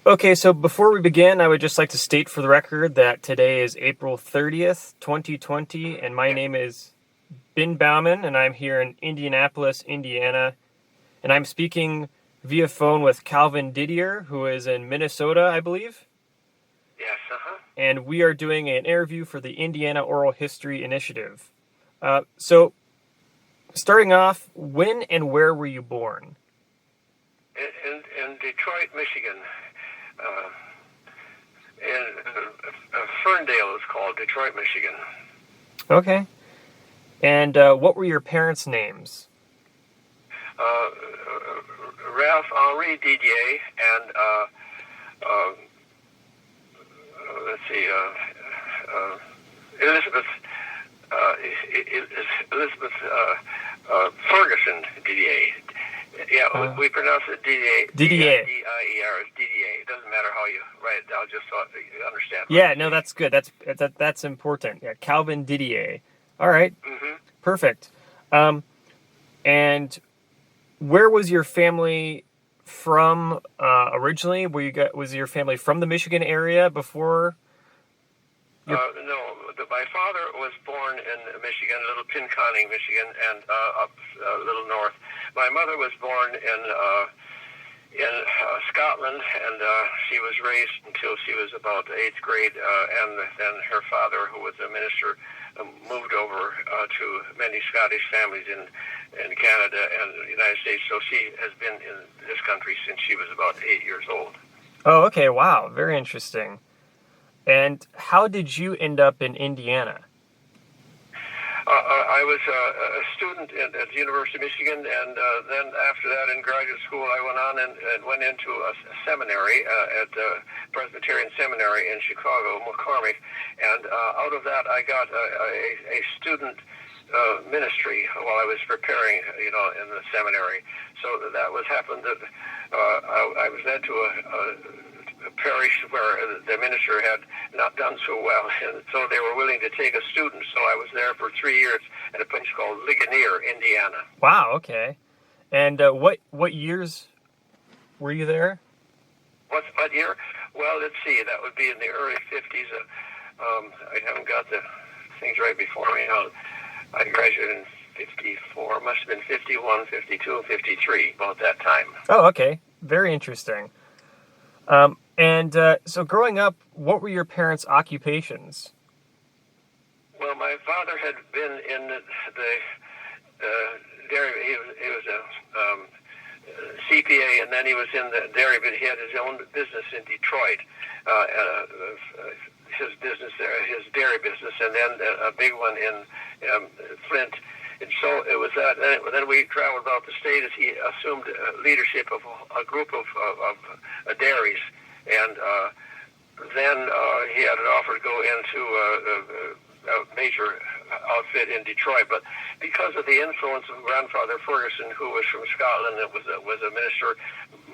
Okay, so before we begin, I would just like to state for the record that today is April 30th, 2020, and my name is Ben Bauman, and I'm here in Indianapolis, Indiana, and I'm speaking via phone with Calvin Didier, who is in Minnesota, I believe, Yes, and we are doing an interview for the Indiana Oral History Initiative. So, starting off, when and where were you born? in Detroit, Michigan. Ferndale is called, Detroit, Michigan. Okay. And what were your parents' names? Ralph Henri Didier and let's see, Elizabeth Elizabeth Ferguson Didier. Yeah, we pronounce it Didier. Didier. D-I-E-R. It's Didier. It doesn't matter how you write it down, just so you understand. Yeah, no, that's good. That's important. Yeah, Calvin Didier. All right, perfect. And where was your family from originally? Was your family from the Michigan area before? No, my father was born in Michigan, Little Pinconning, Michigan, and up a little north. My mother was born in Scotland, and she was raised until she was about 8th grade, and then her father, who was a minister, moved over to many Scottish families in Canada and the United States. So she has been in this country since she was about 8 years old. Oh, okay. Wow, very interesting. And how did you end up in Indiana? I was a student at the University of Michigan, and then after that in graduate school I went on and went into a seminary at Presbyterian Seminary in Chicago, McCormick, and out of that I got a student ministry while I was preparing, in the seminary. So that was happened that I was led to a parish where the minister had not done so well, and so they were willing to take a student. So I was there for 3 years at a place called Ligonier, Indiana. Wow. Okay. And what years were you there? What year? Well, let's see. That would be in the early 50s. I haven't got the things right before me now. I graduated in 54. Must have been 51, 52, 53, about that time. Oh, okay. Very interesting. So growing up, what were your parents' occupations? Well, my father had been in the dairy. He was a CPA, and then he was in the dairy, but he had his own business in Detroit. His business there, his dairy business, and then a big one in Flint. And so it was that. Then we traveled about the state as he assumed leadership of a group of dairies. And then he had an offer to go into a major outfit in Detroit. But because of the influence of Grandfather Ferguson, who was from Scotland and was a minister,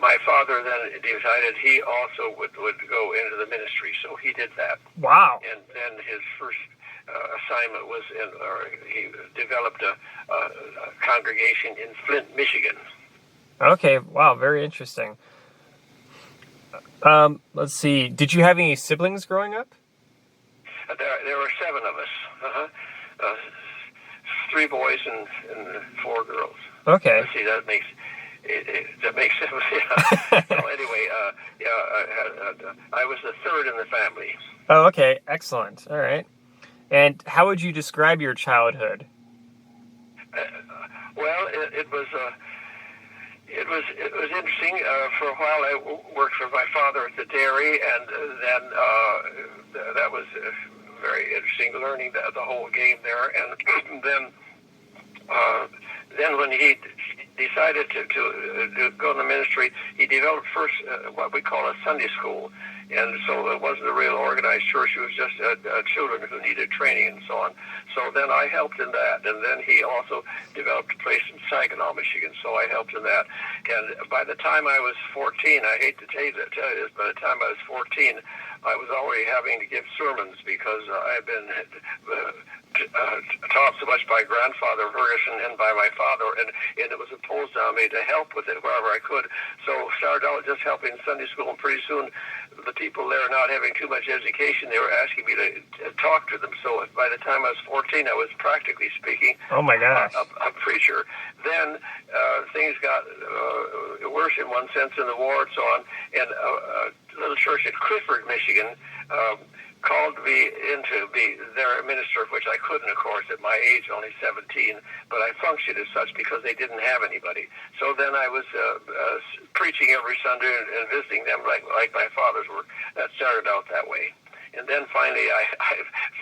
my father then decided he also would go into the ministry. So he did that. Wow. And then his first assignment was he developed a congregation in Flint, Michigan. Okay. Wow. Very interesting. Let's see. Did you have any siblings growing up? There were 7 of us. 3 boys and 4 girls. Okay. Let's see, that makes sense. Yeah. So anyway, I was the third in the family. Oh, okay. Excellent. All right. And how would you describe your childhood? Well, it was interesting. For a while, I worked for my father at the dairy, and then that was very interesting, learning the whole game there. And then when he decided to go in the ministry, he developed first what we call a Sunday school. And so it wasn't a real organized church. It was just children who needed training and so on. So then I helped in that. And then he also developed a place in Saginaw, Michigan. So I helped in that. And by the time I was 14, I hate to tell you this, by the time I was 14, I was already having to give sermons because I had been taught so much by grandfather Ferguson and by my father, and it was imposed on me to help with it wherever I could. So started out just helping Sunday school, and pretty soon the people there not having too much education, they were asking me to talk to them. So by the time I was 14, I was practically speaking Oh my gosh. a preacher. Then things got worse in one sense in the war and so on, and a little church in Clifford, Michigan, called me in to be their minister, which I couldn't, of course, at my age, only 17, but I functioned as such because they didn't have anybody. So then I was preaching every Sunday and visiting them like my fathers were. That started out that way. And then finally I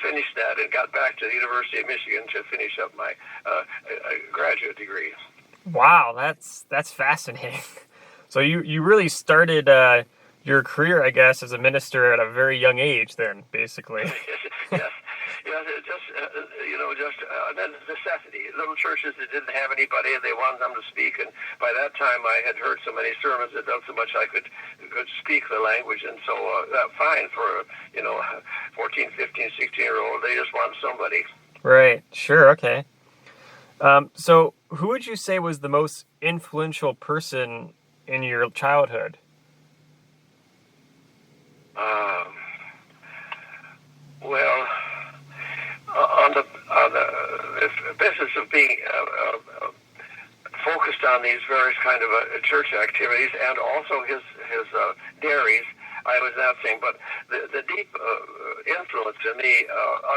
finished that and got back to the University of Michigan to finish up my graduate degree. Wow, that's fascinating. So you really started your career, I guess, as a minister at a very young age then, basically. Yes. Just then necessity. Little churches that didn't have anybody, and they wanted them to speak. And by that time, I had heard so many sermons that not so much I could speak the language. And so, fine for 14, 15, 16-year-old. They just want somebody. Right. Sure. Okay. So, who would you say was the most influential person in your childhood? Well, on the business of being focused on these various kind of church activities, and also his dairies, I was not saying, but the deep influence in me,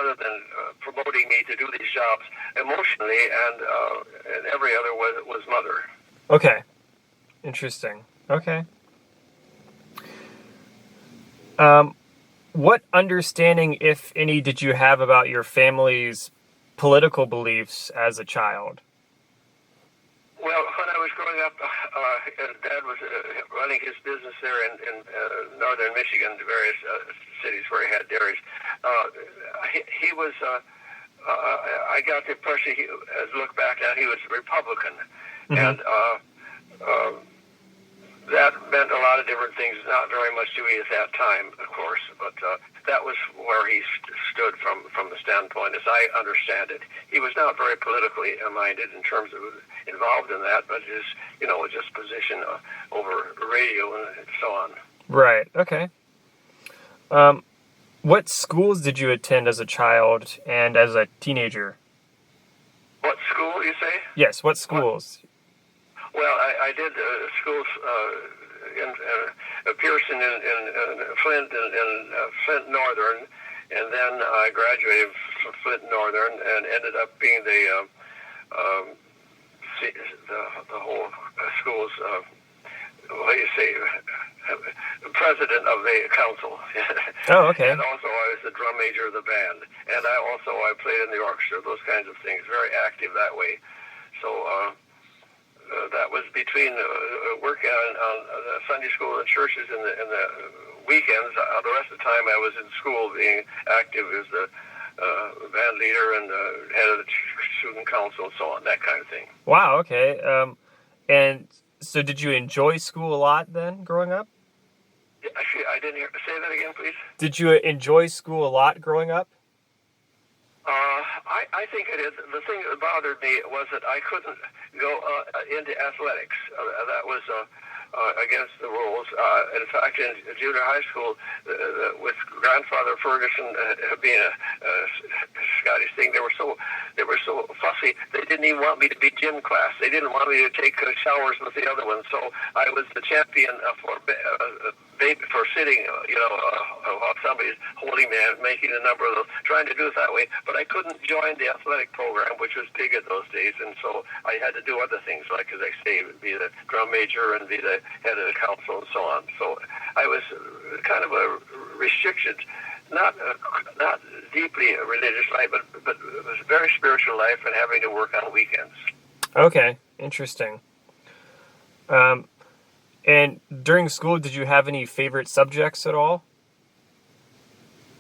other than promoting me to do these jobs emotionally and every other, was Mother. Okay. Interesting. Okay. What understanding, if any, did you have about your family's political beliefs as a child? Well, when I was growing up, Dad was running his business there in northern Michigan, the various cities where he had dairies. He was, I got the impression, as look back now, he was Republican. Mm-hmm. And that meant a lot of different things, not very much to me at that time, of course, but that was where he stood from the standpoint, as I understand it. He was not very politically minded in terms of involved in that, but his, just position over radio and so on. Right, okay. What schools did you attend as a child and as a teenager? What school, you say? Yes, what schools? Well, I did schools in Pearson and Flint and Flint Northern, and then I graduated from Flint Northern and ended up being the whole school's president of the council. Oh, okay. And also I was the drum major of the band, and I played in the orchestra. Those kinds of things. Very active that way. So. That was between working on Sunday school and churches in the weekends. The rest of the time I was in school being active as the band leader and head of the student council and so on, that kind of thing. Wow, okay. And so did you enjoy school a lot then, growing up? Actually, I didn't hear. Say that again, please. Did you enjoy school a lot growing up? I think it is. The thing that bothered me was that I couldn't go into athletics. That was against the rules. In fact, in junior high school, with grandfather Ferguson being a Scottish thing, they were so fussy. They didn't even want me to be gym class. They didn't want me to take showers with the other ones. So I was the champion for sitting, while somebody's holding me and making a number of those, trying to do it that way. But I couldn't join the athletic program, which was big at those days, and so I had to do other things, like, as I say, be the drum major and be the head of the council and so on. So I was kind of a restricted, not deeply a religious life, but it was a very spiritual life and having to work on weekends. Okay, interesting. And during school, did you have any favorite subjects at all?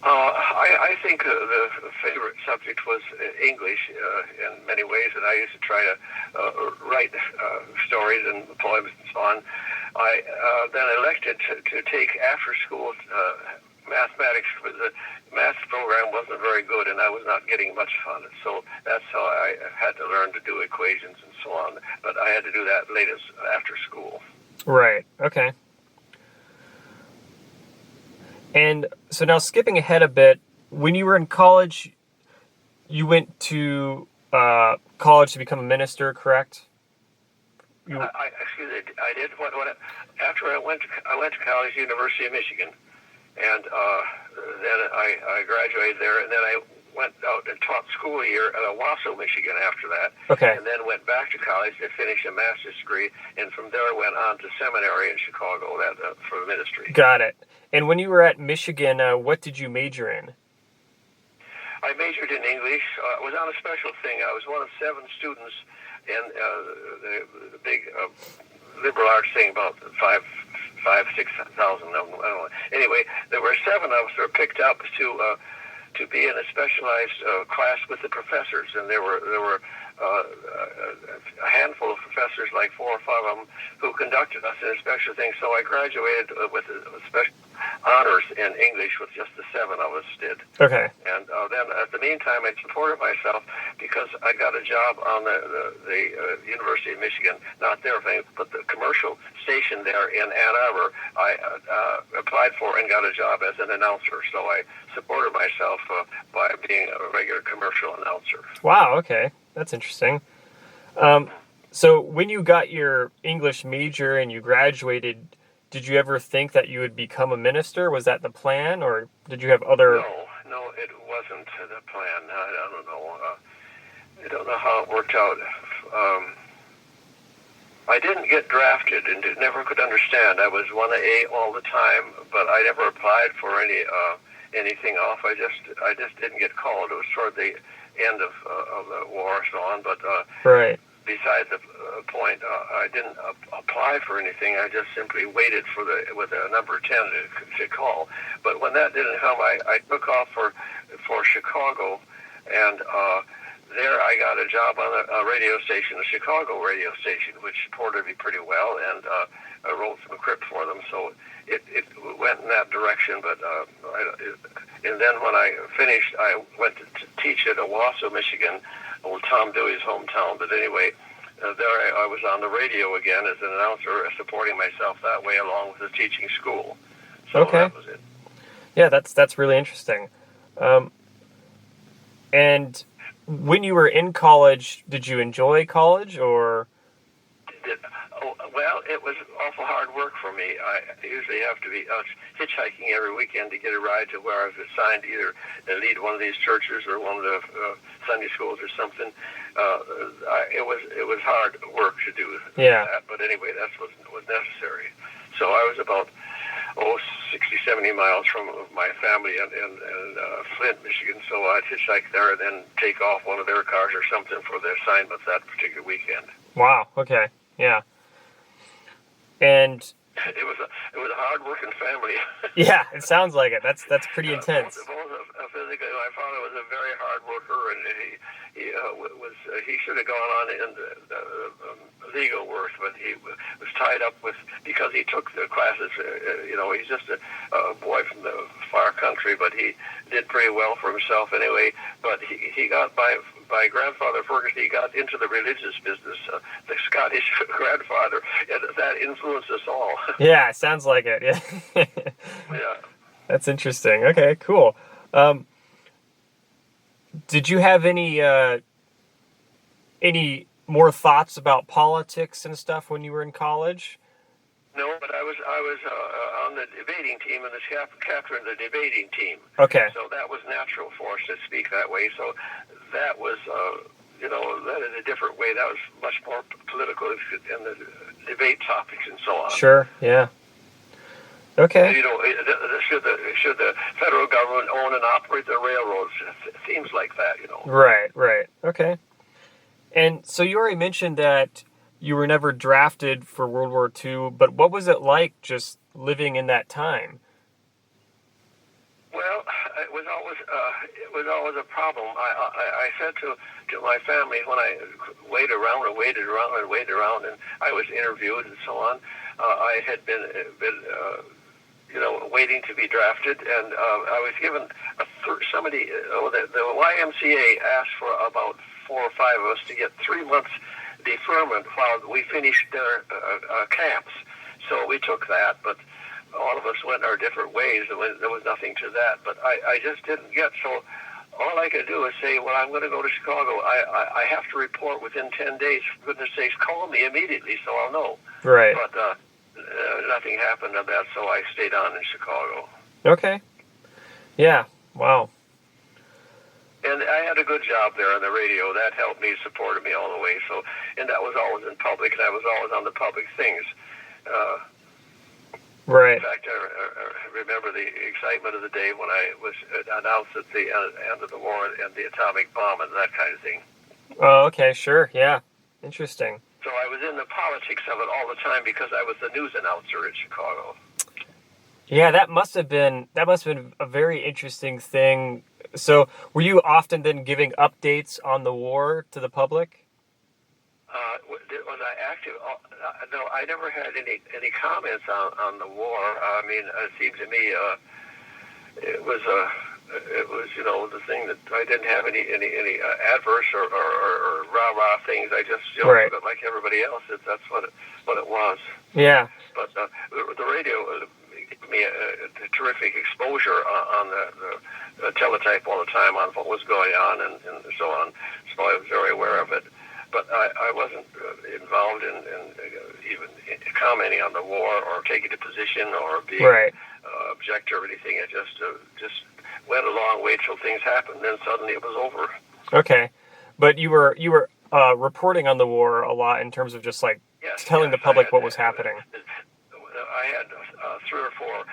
I think the favorite subject was English in many ways, and I used to try to write stories and poems and so on. I then elected to take after-school mathematics. The math program wasn't very good, and I was not getting much fun. So that's how I had to learn to do equations and so on. But I had to do that late after school. Right. Okay. And so now skipping ahead a bit, when you were in college, you went to college to become a minister, correct? Excuse me, I did. After I went to college, University of Michigan, and then I graduated there, and then I went out and taught school year at Owasso, Michigan after that. Okay. And then went back to college to finish a master's degree, and from there went on to seminary in Chicago for ministry. Got it. And when you were at Michigan, what did you major in? I majored in English. I was on a special thing. I was one of 7 students in the big liberal arts thing, about 6,000. I don't know. Anyway, there were 7 of us that were picked up to be in a specialized class with the professors, and there were a handful of professors, like 4 or 5 of them, who conducted us in a special thing. So I graduated with special honors in English with just the 7 of us did. Okay. And then, at the meantime, I supported myself because I got a job on the University of Michigan, not their thing, but the commercial station there in Ann Arbor. I applied for and got a job as an announcer. So I supported myself by being a regular commercial announcer. Wow. Okay. That's interesting. So when you got your English major and you graduated, did you ever think that you would become a minister? Was that the plan, or did you have other... No, it wasn't the plan. I don't know. I don't know how it worked out. I didn't get drafted and never could understand. I was 1A all the time, but I never applied for anything off. I just didn't get called. It was toward the end of the war and so on, but right. Besides the point, I didn't apply for anything. I just simply waited with a number 10 to call. But when that didn't come, I took off for Chicago, and there I got a job on a radio station, a Chicago radio station, which supported me pretty well, and I wrote some script for them. So it went in that direction. But and then when I finished, I went to teach at Owasso, Michigan, old Tom Dewey's hometown. But anyway, there I was on the radio again as an announcer, supporting myself that way along with the teaching school. So okay. That was it. Yeah, that's really interesting. And when you were in college, did you enjoy college, or? Well, it was awful hard work for me. I usually have to be hitchhiking every weekend to get a ride to where I was assigned, either to lead one of these churches or one of the Sunday schools or something. It was hard work to do that, but anyway, that's what was necessary. So I was about 60, 70 miles from my family in Flint, Michigan. So I'd hitchhike there and then take off one of their cars or something for the assignments that particular weekend. Wow. Okay. Yeah. And it was a hard-working family. Yeah, it sounds like it. That's pretty intense. Physically, my father was a very hard worker, and he should have gone on in the legal work, but he was tied up because he took the classes. He's just a boy from the far country, but he did pretty well for himself anyway. But he got by grandfather Ferguson, he got into the religious business, the Scottish grandfather, and that influenced us all. Yeah, sounds like it. Yeah. Yeah. That's interesting. Okay, cool. Did you have any more thoughts about politics and stuff when you were in college? No, but I was on the debating team, and the captain of the debating team. Okay. So that was natural for us to speak that way. So that was, that in a different way. That was much more political in the debate topics and so on. Sure. Yeah. Okay. Should the federal government own and operate the railroads? It seems like that, Right. Okay. And so you already mentioned that you were never drafted for World War II, but what was it like just living in that time? Well, it was always a problem. I said to my family when I waited around and waited around and waited around, and I was interviewed and so on. I had been waiting to be drafted, and I was given the YMCA asked for about 4 or 5 of us to get 3 months deferment while we finished their camps. So we took that, but all of us went our different ways. There was nothing to that, but I just didn't get. So all I could do is say, well, I'm going to go to Chicago. I have to report within 10 days. For goodness sakes, call me immediately so I'll know. Right. But nothing happened of that, so I stayed on in Chicago. Okay. Yeah. Wow. And I had a good job there on the radio. That helped me, supported me all the way. So, and that was always in public, and I was always on the public things. Right. In fact, I remember the excitement of the day when I was announced at the end of the war and the atomic bomb and that kind of thing. Oh, okay, sure, yeah. Interesting. So I was in the politics of it all the time because I was the news announcer in Chicago. Yeah, that must have been a very interesting thing. So, were you often then giving updates on the war to the public? Was I active? No, I never had any comments on the war. I mean, it seemed to me it was the thing that I didn't have any adverse or rah-rah things. I just right. like everybody else. That's what it was. Yeah. But the radio gave me a terrific exposure on the teletype all the time on what was going on and so on. So I was very aware of it. But I wasn't involved in even commenting on the war or taking a position or being right. Objector or anything. It just went a long way till things happened. Then suddenly it was over. Okay, but you were reporting on the war a lot in terms of just like telling the public what was happening. I had 3 or 4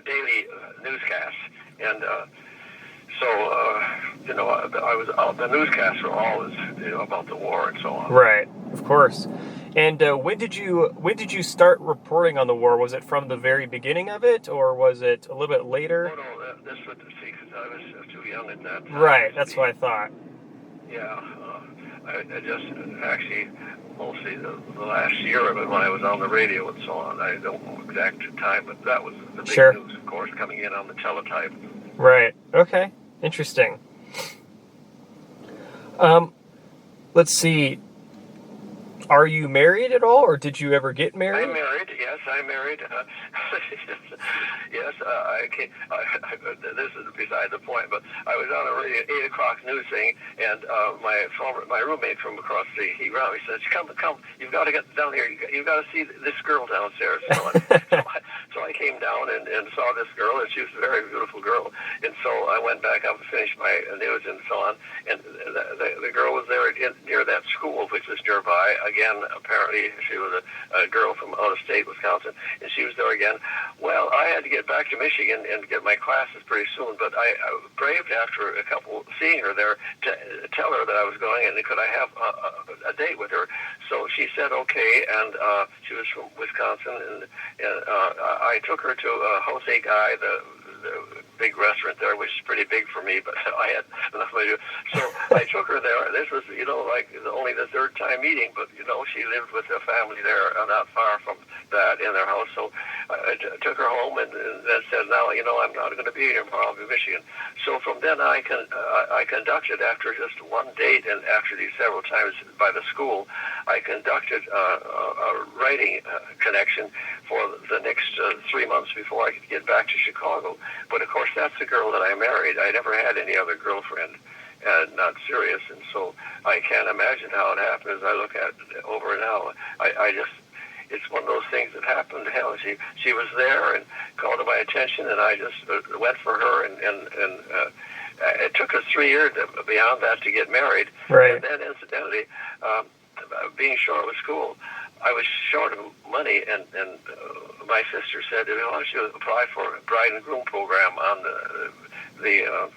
daily newscasts, and so I was the newscasts were always about the war and so on. Right, of course. And when did you start reporting on the war? Was it from the very beginning of it, or was it a little bit later? No, this was because I was too young at that time. Right, that's what I thought. Yeah, I just actually mostly the last year of it when I was on the radio and so on. I don't know exact time, but that was the big news, of course, coming in on the teletype. Right. Okay. Interesting. Let's see. Are you married at all, or did you ever get married? I'm married. Yes, I'm married. Yes, this is beside the point, but I was on a radio 8 o'clock news thing, and my roommate from across the street, he ran me. He says, "Come, you've got to get down here. You've got to see this girl downstairs." So I came down and saw this girl, and she was a very beautiful girl. And so I went back up and finished my news and so on. And the girl was there near that school, which was nearby. Again, apparently she was a girl from out of state, Wisconsin, and she was there again. Well, I had to get back to Michigan and get my classes pretty soon, but I braved after a couple seeing her there to tell her that I was going, and could I have a date with her? So she said okay, and she was from Wisconsin, and I took her to Jose Guy, the big restaurant there, which is pretty big for me, but I had enough to do. So I took her there. This was, like only the 3rd time meeting, but, she lived with a family there not far from that in their house. So I took her home and then said, now, I'm not going to be here tomorrow. I'll be in Michigan. So from then I conducted, after just one date and after these several times by the school, I conducted a writing connection for the next 3 months before I could get back to Chicago. But of course, that's the girl that I married. I never had any other girlfriend, and not serious. And so I can't imagine how it happened. As I look at it over now, it's one of those things that happened. Hell, she was there and called to my attention, and I just went for her. And it took us 3 years beyond that to get married. Right. And then, incidentally, being short of school, I was short of money, and my sister said, "Why don't you apply for a bride and groom program on the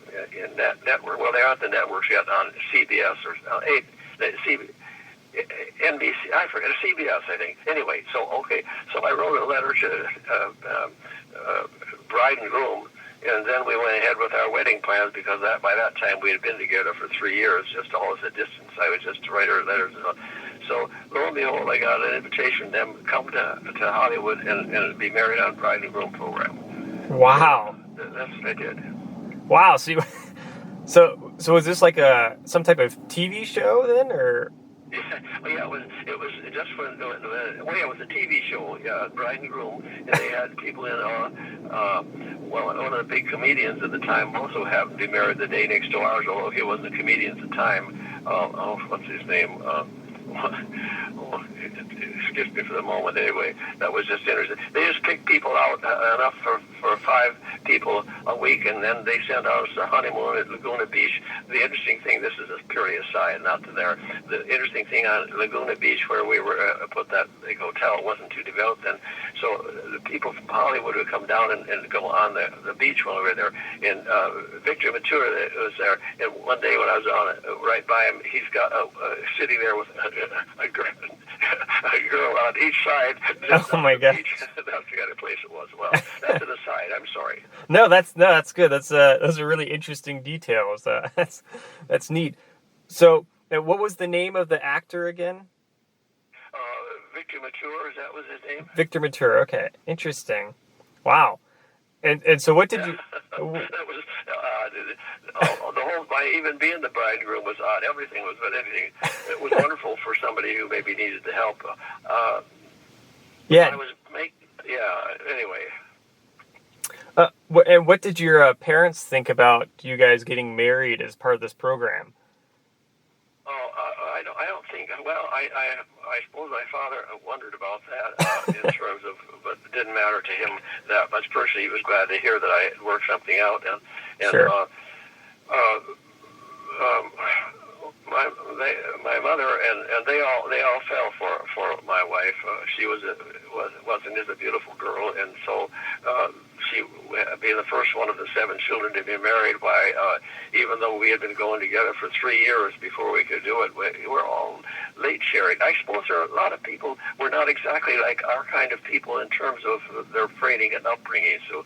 network?" Well, they aren't the networks yet, on CBS or NBC. I forget, CBS, I think. Anyway, so I wrote a letter to bride and groom And then we went ahead with our wedding plans because by that time we had been together for 3 years, just always a distance. I was just to write her letters. So lo and behold, I got an invitation to them come to Hollywood and be married on Bride and Groom program. Wow. So that's what I did. Wow. So was this like some type of TV show then, or? Yeah, it was just for it was a TV show, yeah, Bride and Groom, and they had people in. One of the big comedians at the time also happened to be married the day next to ours, although he wasn't a comedian at the time. What's his name? Excuse me for the moment. Anyway, that was just interesting. They just picked people out enough for 5 people a week, and then they sent us a honeymoon at Laguna Beach. The interesting thing, this is a purely aside, not to there. The interesting thing on Laguna Beach, where we were put that big hotel, wasn't too developed then. So the people from Hollywood would come down and go on the beach while we were there. And Victor Mature was there. And one day when I was on right by him, he's got sitting there with a girl on each side. Oh my God! That's the kind of place it was. Well, that's an aside. I'm sorry. No, that's good. Those are really interesting details. That's neat. So, what was the name of the actor again? Victor Mature, that was his name? Victor Mature, okay. Interesting. Wow. And so what did you... That was the whole, by even being the bride and groom was odd. Everything was, but anything. It was wonderful for somebody who maybe needed the help. Yeah. Anyway. And what did your parents think about you guys getting married as part of this program? I don't think. Well, I suppose my father wondered about that in terms of, but it didn't matter to him that much. Personally, he was glad to hear that I had worked something out, and sure. My mother and they all fell for my wife. She is a beautiful girl, and so she being the first one of the 7 children to be married. Even though we had been going together for 3 years before we could do it, we were all late sharing. I suppose there are a lot of people were not exactly like our kind of people in terms of their training and upbringing. So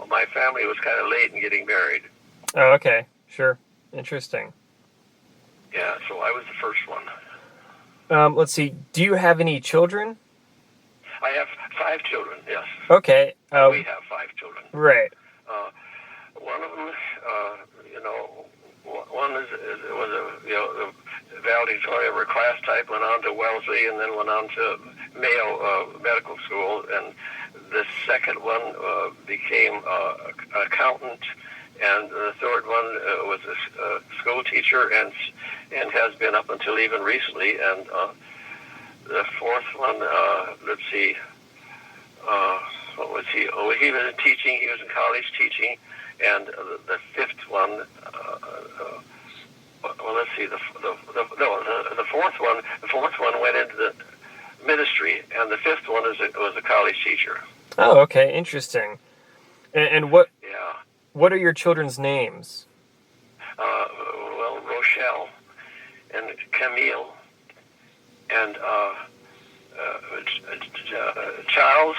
my family was kind of late in getting married. Oh, okay, sure, interesting. Yeah, so I was the first one. Let's see. Do you have any children? I have 5 children. Yes. Okay. We have 5 children. Right. One of them, one was the valedictorian class type, went on to Wellesley, and then went on to Mayo Medical School, and the second one became an accountant. And the third one was a school teacher and has been up until even recently. And the fourth one, let's see, what was he? Oh, he was in teaching. He was in college teaching. And the fifth one, well, let's see, the fourth one. The fourth one went into the ministry, and the fifth one was a college teacher. Oh, okay, interesting. And what? Yeah. What are your children's names? Well, Rochelle and Camille and Charles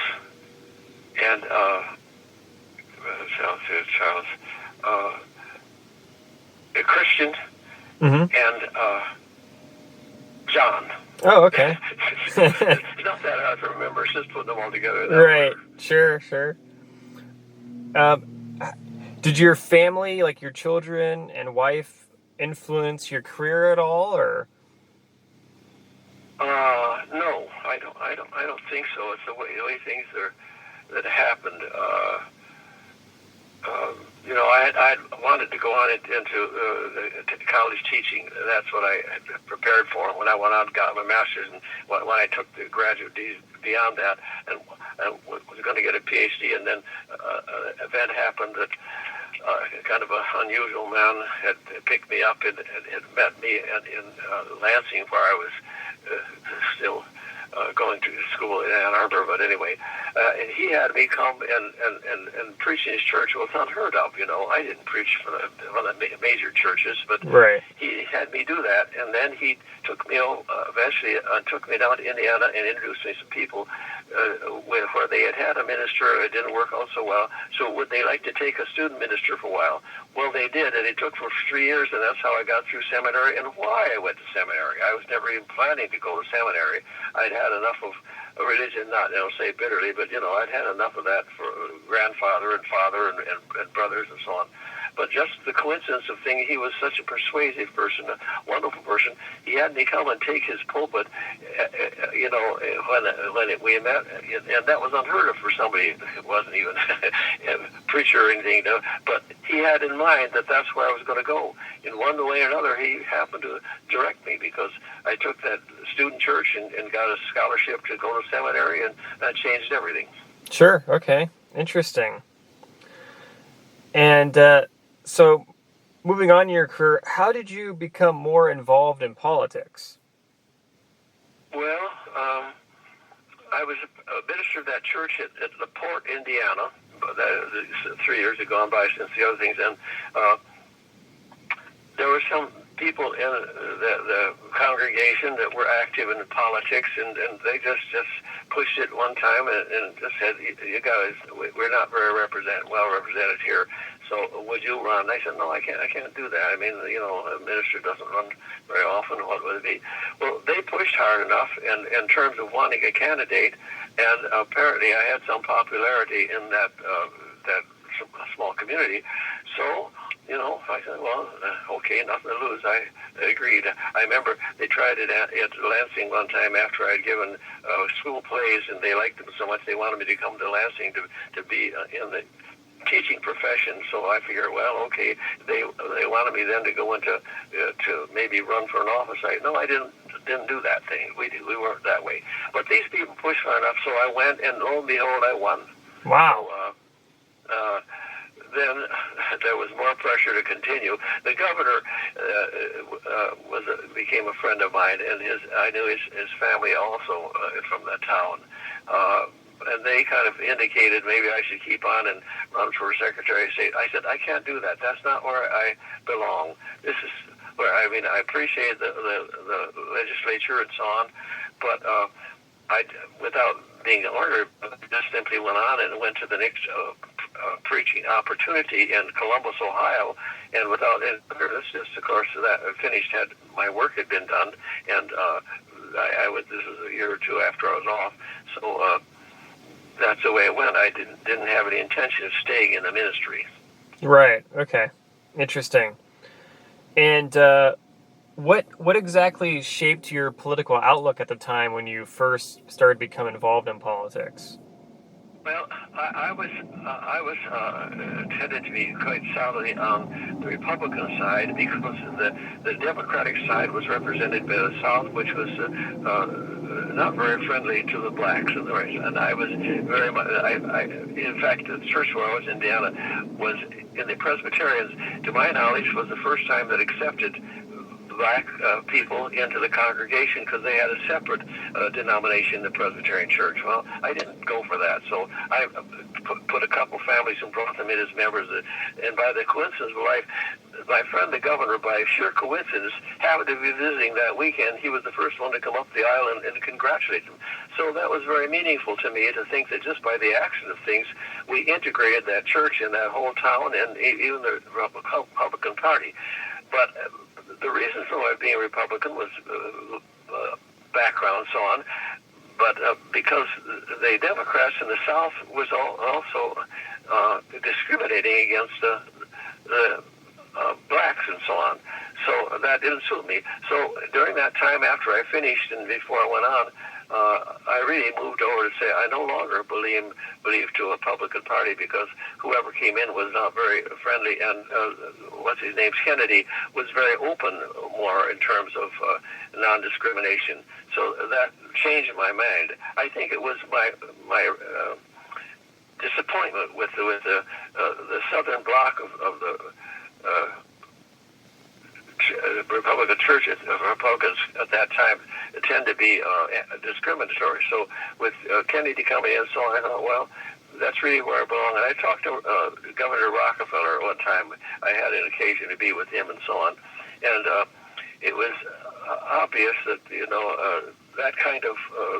and Christian and John. Oh, okay. It's not that hard to remember. It's just putting them all together. Right. Sure. Did your family, like your children and wife, influence your career at all, or? No, I don't think so. It's the way things that happened. I wanted to go on into college teaching. That's what I had prepared for when I went on and got my master's, and when I took the graduate beyond that, and was going to get a PhD, and then an event happened that kind of an unusual man had picked me up and had met me in Lansing, where I was still going to school in Ann Arbor. But anyway, and he had me come and preach in his church. Well, it's unheard of, I didn't preach for one of the major churches, but Right. he had me do that, and then he took me eventually took me down to Indiana and introduced me to some people where they had a minister. It didn't work out so well, so would they like to take a student minister for a while? Well, they did, and it took for 3 years, and that's how I got through seminary and why I went to seminary. I was never even planning to go to seminary. I'd had enough of religion, not say bitterly, but I'd had enough of that for grandfather and father and brothers and so on. But just the coincidence of things, he was such a persuasive person, a wonderful person. He had me come and take his pulpit, when we met, and that was unheard of for somebody who wasn't even a preacher or anything. But he had in mind that that's where I was going to go. In one way or another, he happened to direct me because I took that student church and got a scholarship to go to seminary, and that changed everything. Sure. Okay. Interesting. And so, moving on in your career, how did you become more involved in politics? Well, I was a minister of that church at LaPorte, Indiana. That is 3 years had gone by since the other things, and there were some people in the congregation that were active in politics, and they just pushed it one time and just said, "You guys, we're not very well represented here. So would you run?" I said, "No, I can't do that. I mean, a minister doesn't run very often. What would it be?" Well, they pushed hard enough in terms of wanting a candidate, and apparently I had some popularity in that small community. So, I said, well, okay, nothing to lose. I agreed. I remember they tried it at Lansing one time after I'd given school plays, and they liked them so much they wanted me to come to Lansing to be in the teaching profession. So I figured, well, okay, they wanted me then to go into to maybe run for an office. No, I didn't do that thing. We weren't that way. But these people pushed hard enough, so I went, and lo and behold, I won. Wow. So, then there was more pressure to continue. The governor became a friend of mine, and I knew his family also from the town. And they kind of indicated maybe I should keep on and run for Secretary of State. I said, I can't do that. That's not where I belong. This is where, I appreciate the legislature and so on, but without being ordered, just simply went on and went to the next preaching opportunity in Columbus, Ohio, and without it, just of course that finished. My work had been done, and this was a year or two after I was off, so that's the way it went. I didn't have any intention of staying in the ministry. Right. Okay. Interesting. And what exactly shaped your political outlook at the time when you first started becoming involved in politics? Well, I was tended to be quite solidly on the Republican side because the Democratic side was represented by the South, which was not very friendly to the blacks and the race. And I was very much. In fact, the church where I was in Indiana was in the Presbyterians. To my knowledge, was the first time that accepted black people into the congregation because they had a separate denomination, the Presbyterian Church. Well, I didn't go for that, so I put a couple families and brought them in as members. And by the coincidence of life, my friend the governor, by sheer coincidence, happened to be visiting that weekend. He was the first one to come up the aisle and congratulate him. So that was very meaningful to me to think that just by the action of things, we integrated that church and that whole town and even the Republican Party. But the reason for my being a Republican was background and so on, but because the Democrats in the South was also discriminating against the blacks and so on. So that didn't suit me. So during that time after I finished and before I went on, I really moved over to say I no longer believe to a Republican Party because whoever came in was not very friendly, and what's his name, Kennedy, was very open more in terms of non-discrimination. So that changed my mind. I think it was my disappointment with the southern bloc of the Republican churches, Republicans at that time tend to be be discriminatory. So with Kennedy coming in, so I thought, well, that's really where I belong. And I talked to Governor Rockefeller at one time. I had an occasion to be with him and so on. And it was obvious that, that kind of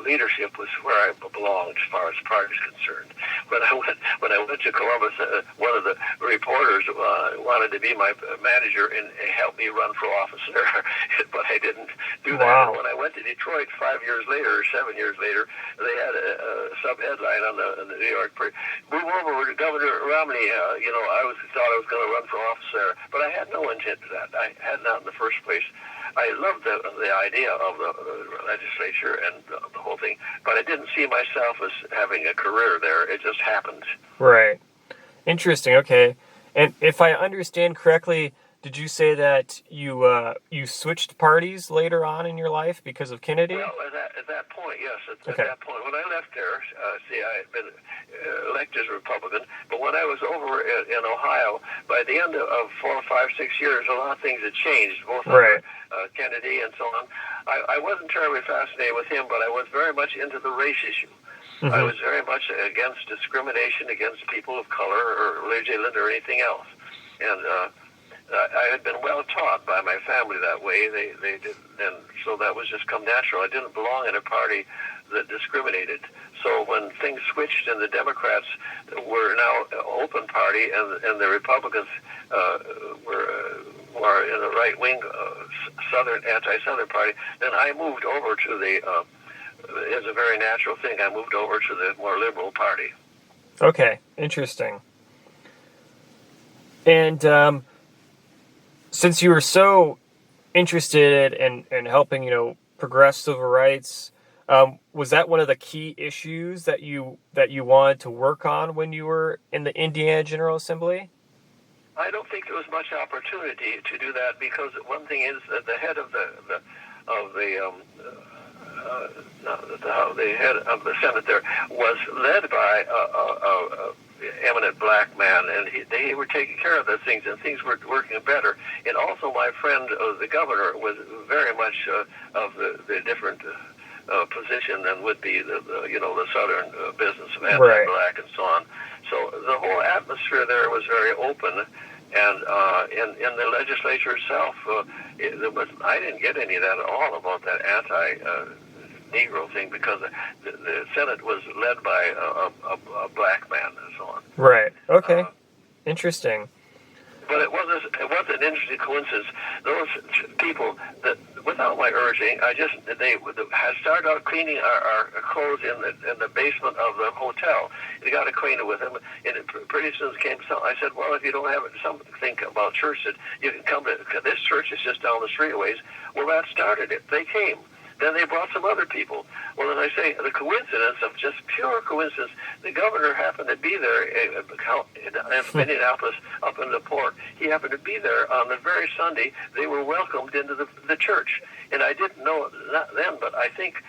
leadership was where I belonged as far as party is concerned. When I went to Columbus, one of the reporters wanted to be my manager and help me run for office there, but I didn't do that. Wow. And when I went to Detroit 5 years later, or 7 years later, they had a sub-headline on the New York Press, "Move over to Governor Romney." I thought I was going to run for office there, but I had no intent to that. I had not in the first place. I loved the idea of the legislature and the whole thing, but I didn't see myself as having a career there. It just happened. Right. Interesting. Okay. And if I understand correctly, did you say that you switched parties later on in your life because of Kennedy? Well, at that point, yes. At Okay. that point, when I left there, I had been elected as a Republican, but when I was over in Ohio, by the end of 4, 5, 6 years, a lot of things had changed, both Right. under Kennedy and so on. I wasn't terribly fascinated with him, but I was very much into the race issue. I was very much against discrimination against people of color or religion or anything else. And I had been well taught by my family that way. They did, and so that was just come natural. I didn't belong in a party that discriminated. So when things switched and the Democrats were now an open party and the Republicans were more in the right-wing anti-Southern party, then I moved over to the, as a very natural thing, I moved over to the more liberal party. Okay. Interesting. And since you were so interested in helping, progress civil rights, was that one of the key issues that you wanted to work on when you were in the Indiana General Assembly? I don't think there was much opportunity to do that because one thing is that the head of the head of the Senate there was led by a eminent black man, and they were taking care of those things, and things were working better. And also, my friend, the governor, was very much of the different position than would be the Southern business of anti-black and so on. So the whole atmosphere there was very open, and in the legislature itself, I didn't get any of that at all about that anti-Negro thing because the Senate was led by a black man and so on. Right. Okay. Interesting. But it was an interesting coincidence. Those people that, without my urging, they had started out cleaning our clothes in the basement of the hotel. They got acquainted with them, and pretty soon came. So I said, well, if you don't have something about church, that you can come to this church is just down the street a ways. Well, that started it. They came. Then they brought some other people. Well, as I say, the coincidence of just pure coincidence, the governor happened to be there in Minneapolis, up in the port. He happened to be there on the very Sunday they were welcomed into the church. And I didn't know that then, but I think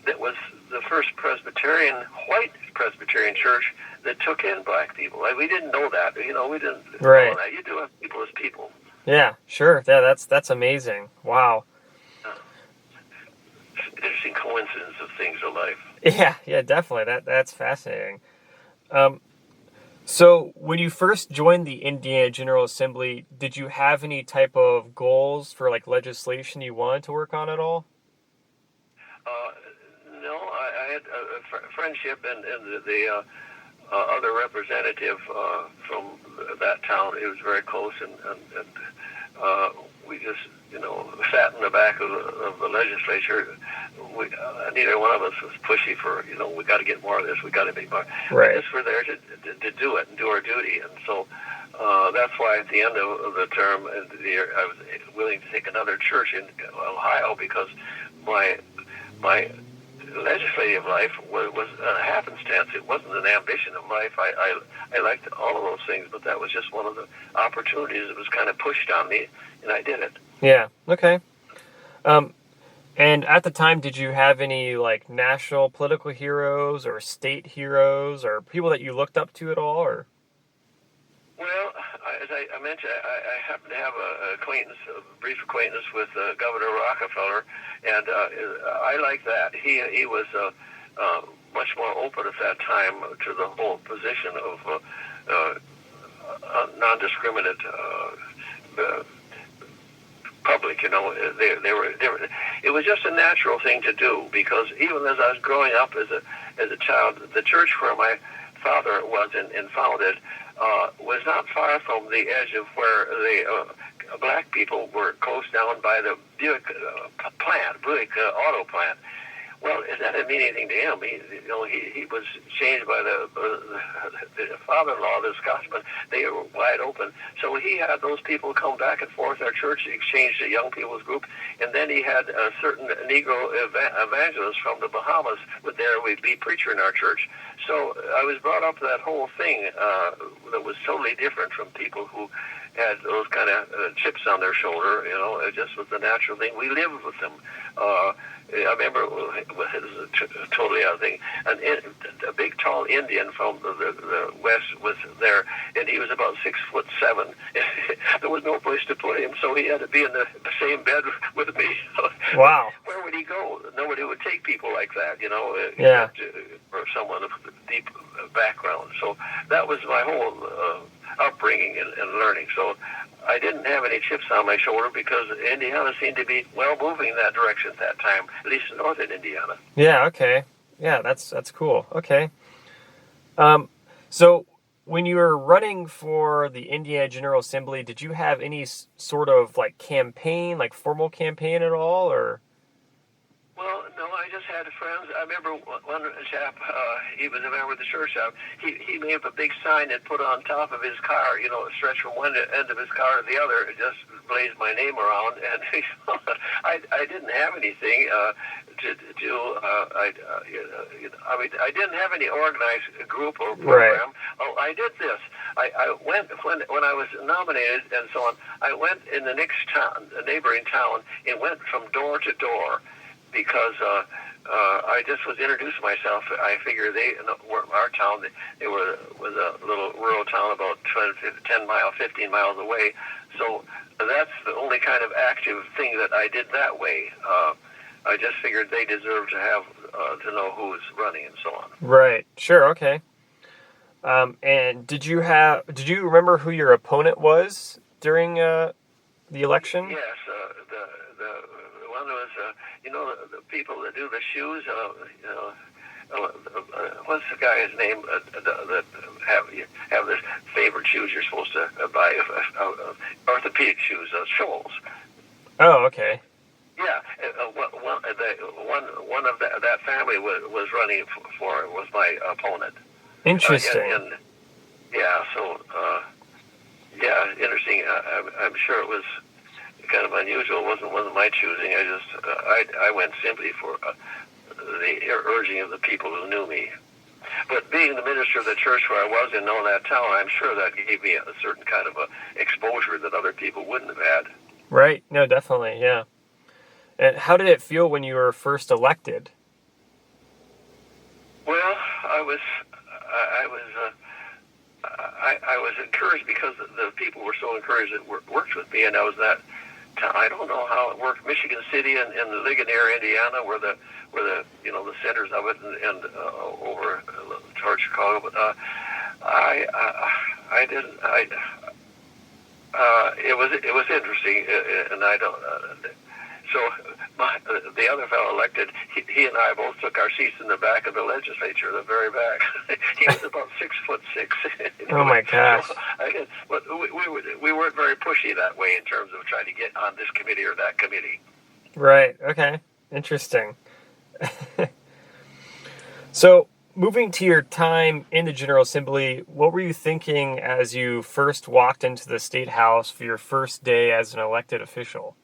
that was the first white Presbyterian church that took in black people. We didn't know that. We didn't Right. know that. You do have people as people. Yeah, sure. Yeah, that's amazing. Wow. Interesting coincidence of things in life. Yeah, definitely. That's fascinating. So when you first joined the Indiana General Assembly, did you have any type of goals for legislation you wanted to work on at all? No, I had a friendship and the other representative from that town. It was very close, and we just sat in the back of the legislature. Neither one of us was pushy for we got to get more of this. We got to be more. Right. We just were there to do it and do our duty, and so that's why at the end of the term of the year, I was willing to take another church in Ohio because my legislative life was a happenstance. It wasn't an ambition of life. I liked all of those things, but that was just one of the opportunities that was kind of pushed on me, and I did it. Yeah. Okay. And at the time, did you have any national political heroes or state heroes or people that you looked up to at all? Or Well, as I mentioned, I happen to have a brief acquaintance with Governor Rockefeller, and I like that. He was much more open at that time to the whole position of non-discriminate public. You know, they were. It was just a natural thing to do, because even as I was growing up as a child, the church where my father was and founded was not far from the edge of where the black people were closed down by the Buick Buick auto plant. Well, that didn't mean anything to him. He was changed by the father-in-law, the Scotsman. They were wide open. So he had those people come back and forth. Our church exchanged a young people's group, and then he had a certain Negro evangelist from the Bahamas would be preacher in our church. So I was brought up to that whole thing that was totally different from people who had those kind of chips on their shoulder. You know, it just was the natural thing. We lived with them. I remember it was a totally other thing. A big, tall Indian from the West was there, and he was about 6'7". There was no place to put him, so he had to be in the same bed with me. Wow. Where would he go? Nobody would take people like that, you know, yeah. Or someone of deep background. So that was my whole upbringing and learning. So I didn't have any chips on my shoulder, because Indiana seemed to be moving in that direction at that time, at least in northern Indiana. Yeah, okay. Yeah, that's cool. Okay. So when you were running for the Indiana General Assembly, did you have any sort of campaign, formal campaign at all, or? Well, no, I just had friends. I remember one chap, he was a member of the church. He made up a big sign and put on top of his car, you know, stretched from one end of his car to the other, and just blazed my name around. And I didn't have anything to do. I didn't have any organized group or program. Right. Oh, I did this. I went when I was nominated and so on. I went in the next town, a neighboring town, and went from door to door, because I just was introducing myself. I figured they weren't our town. They was a little rural town about 15 miles away. So that's the only kind of active thing that I did that way. I just figured they deserved to have to know who was running and so on. Right. Sure. Okay. And did you remember who your opponent was during the election? Yes. The one was the people that do the shoes. What's the guy's name that have this favorite shoes you're supposed to buy? Orthopedic shoes, Scholes. Oh, okay. Yeah, one of that family was running was my opponent. Interesting. Interesting. I'm sure it was kind of unusual. It wasn't my choosing. I went simply for the urging of the people who knew me. But being the minister of the church where I was in that town, I'm sure that gave me a certain kind of exposure that other people wouldn't have had. Right. No, definitely. Yeah. And how did it feel when you were first elected? Well, I was encouraged, because the people were so encouraged that worked with me, and I was that. I don't know how it worked. Michigan City and the Ligonier, Indiana, were the the centers of it, and over towards Chicago. But I didn't. It was interesting, and I don't. So the other fellow elected, he and I both took our seats in the back of the legislature, the very back. He was about 6'6". Oh my gosh! So but we weren't very pushy that way in terms of trying to get on this committee or that committee. Right. Okay. Interesting. So, moving to your time in the General Assembly, what were you thinking as you first walked into the State House for your first day as an elected official?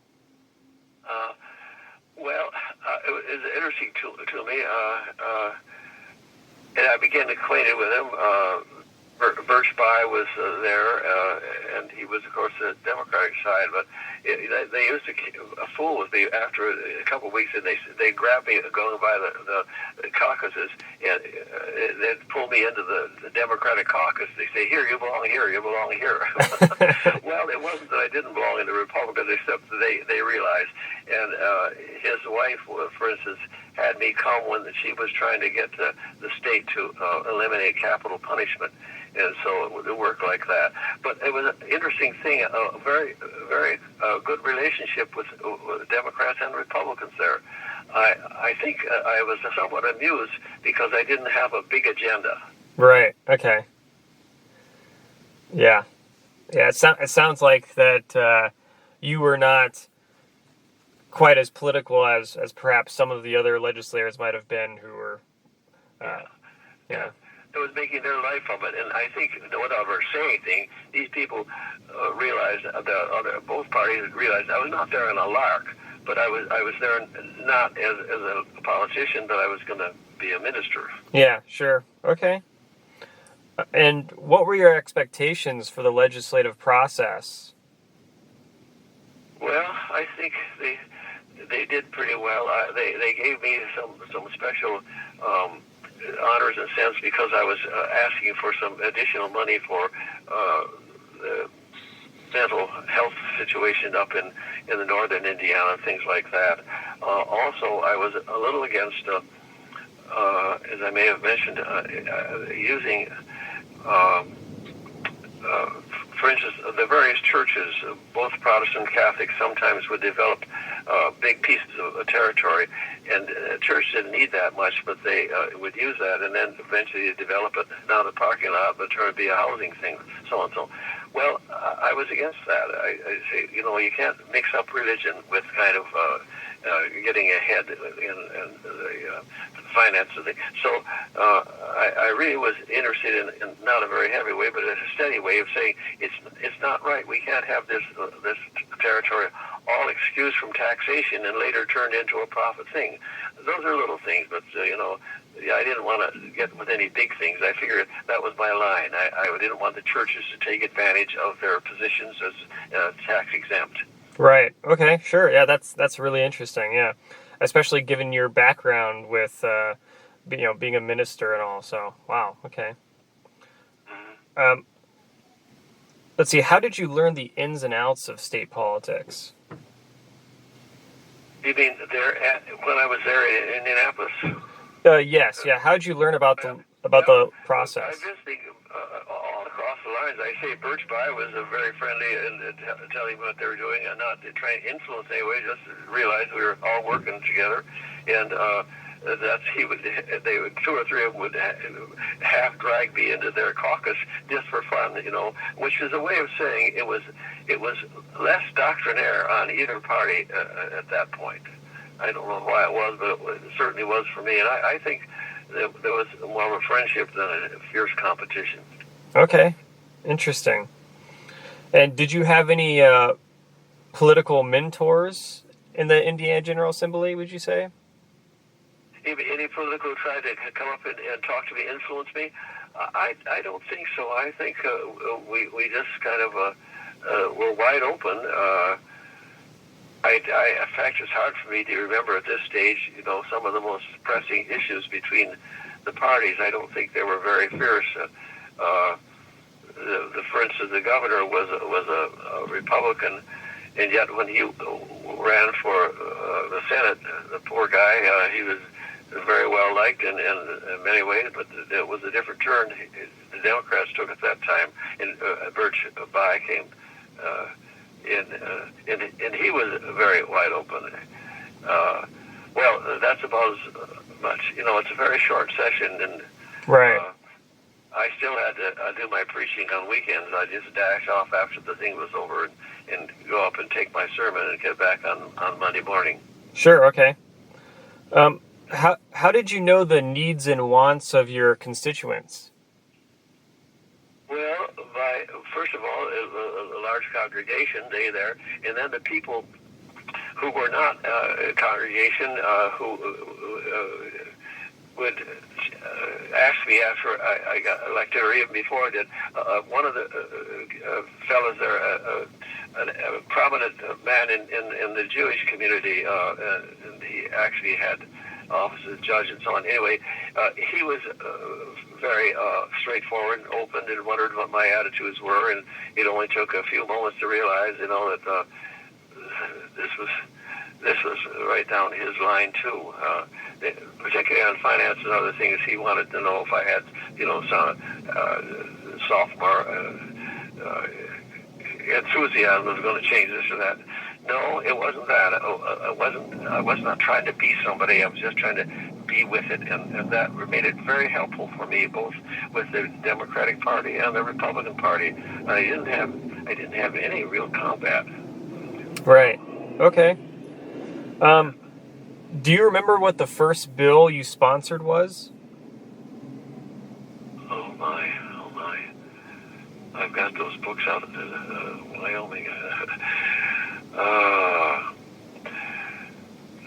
It was interesting to me, and I began acquainted with him. Birch Bayh was there, and he was, of course, the Democratic side. But they used to fool with me after a couple of weeks, and they grabbed me going by the caucuses, and they'd pull me into the Democratic caucus. They say, "Here, you belong here. You belong here." Well, it wasn't that I didn't belong in the Republicans, except they realized. And his wife, for instance, had me come when she was trying to get the state to eliminate capital punishment. And so it worked like that. But it was an interesting thing, a very, very good relationship with Democrats and Republicans there. I think I was somewhat amused because I didn't have a big agenda. Right. Okay. Yeah. Yeah. It sounds like that you were not quite as political as perhaps some of the other legislators might have been who were. Yeah. It was making their life of it, and I think without ever saying anything, these people realized both parties realized I was not there in a lark, but I was there not as a politician, but I was going to be a minister. Yeah, sure, okay. And what were your expectations for the legislative process? Well, I think they did pretty well. They gave me some special. Honors and sense because I was asking for some additional money for the mental health situation up in the northern Indiana and things like that. Also, I was a little against, as I may have mentioned, using, for instance, the various churches, both Protestant and Catholic, sometimes would develop big pieces of territory, and the church didn't need that much, but they would use that, and then eventually develop it, not a parking lot, but turn it to be a housing thing, so and so. Well, I was against that. I say, you can't mix up religion with kind of getting ahead in the finance of the. So I really was interested in not a very heavy way, but a steady way of saying it's not right. We can't have this territory all excused from taxation and later turned into a profit thing. Those are little things, but I didn't want to get with any big things. I figured that was my line. I didn't want the churches to take advantage of their positions as tax exempt. Right. Okay. Sure. Yeah. That's really interesting. Yeah, especially given your background with being a minister and all. So wow. Okay. Mm-hmm. Let's see. How did you learn the ins and outs of state politics? You mean when I was there in Indianapolis? Yes. Yeah. How did you learn about the process? I visited all across the lines. I say Birch Bayh was very friendly and telling me what they were doing, and not to try and influence anyway. Just to realize we were all working together, and two or three of them would half drag me into their caucus just for fun, which is a way of saying it was less doctrinaire on either party at that point. I don't know why it was, but it certainly was for me, and I think there was more of a friendship than a fierce competition. Okay, interesting. And did you have any political mentors in the Indiana General Assembly, would you say? Any political tried to come up and talk to me, influence me? I don't think so. I think we just kind of were wide open. In fact, it's hard for me to remember at this stage, some of the most pressing issues between the parties. I don't think they were very fierce. For instance, the governor was a Republican, and yet when he ran for the Senate, the poor guy, he was very well liked in many ways, but it was a different turn the Democrats took at that time, and Birch Bayh came and he was very wide open. Well, that's about as much. It's a very short session, and right. I still had to do my preaching on weekends. I just dash off after the thing was over and go up and take my sermon and get back on Monday morning. Sure. Okay. How did you know the needs and wants of your constituents? Well, first of all, a large congregation, they there, and then the people who were not a congregation who would asked me after I got elected, or even before I did. One of the fellows there, a prominent man in the Jewish community, and he actually had office as judge and so on. Anyway, he was very straightforward and open, and wondered what my attitudes were, and it only took a few moments to realize, that this was right down his line too. Particularly on finance and other things, he wanted to know if I had, some sophomore enthusiasm was going to change this or that. No, it wasn't that. I was not trying to be somebody. I was just trying to be with it, and that made it very helpful for me, both with the Democratic Party and the Republican Party. I didn't have any real combat. Right. Okay. Do you remember what the first bill you sponsored was? Oh my. I've got those books out of Wyoming.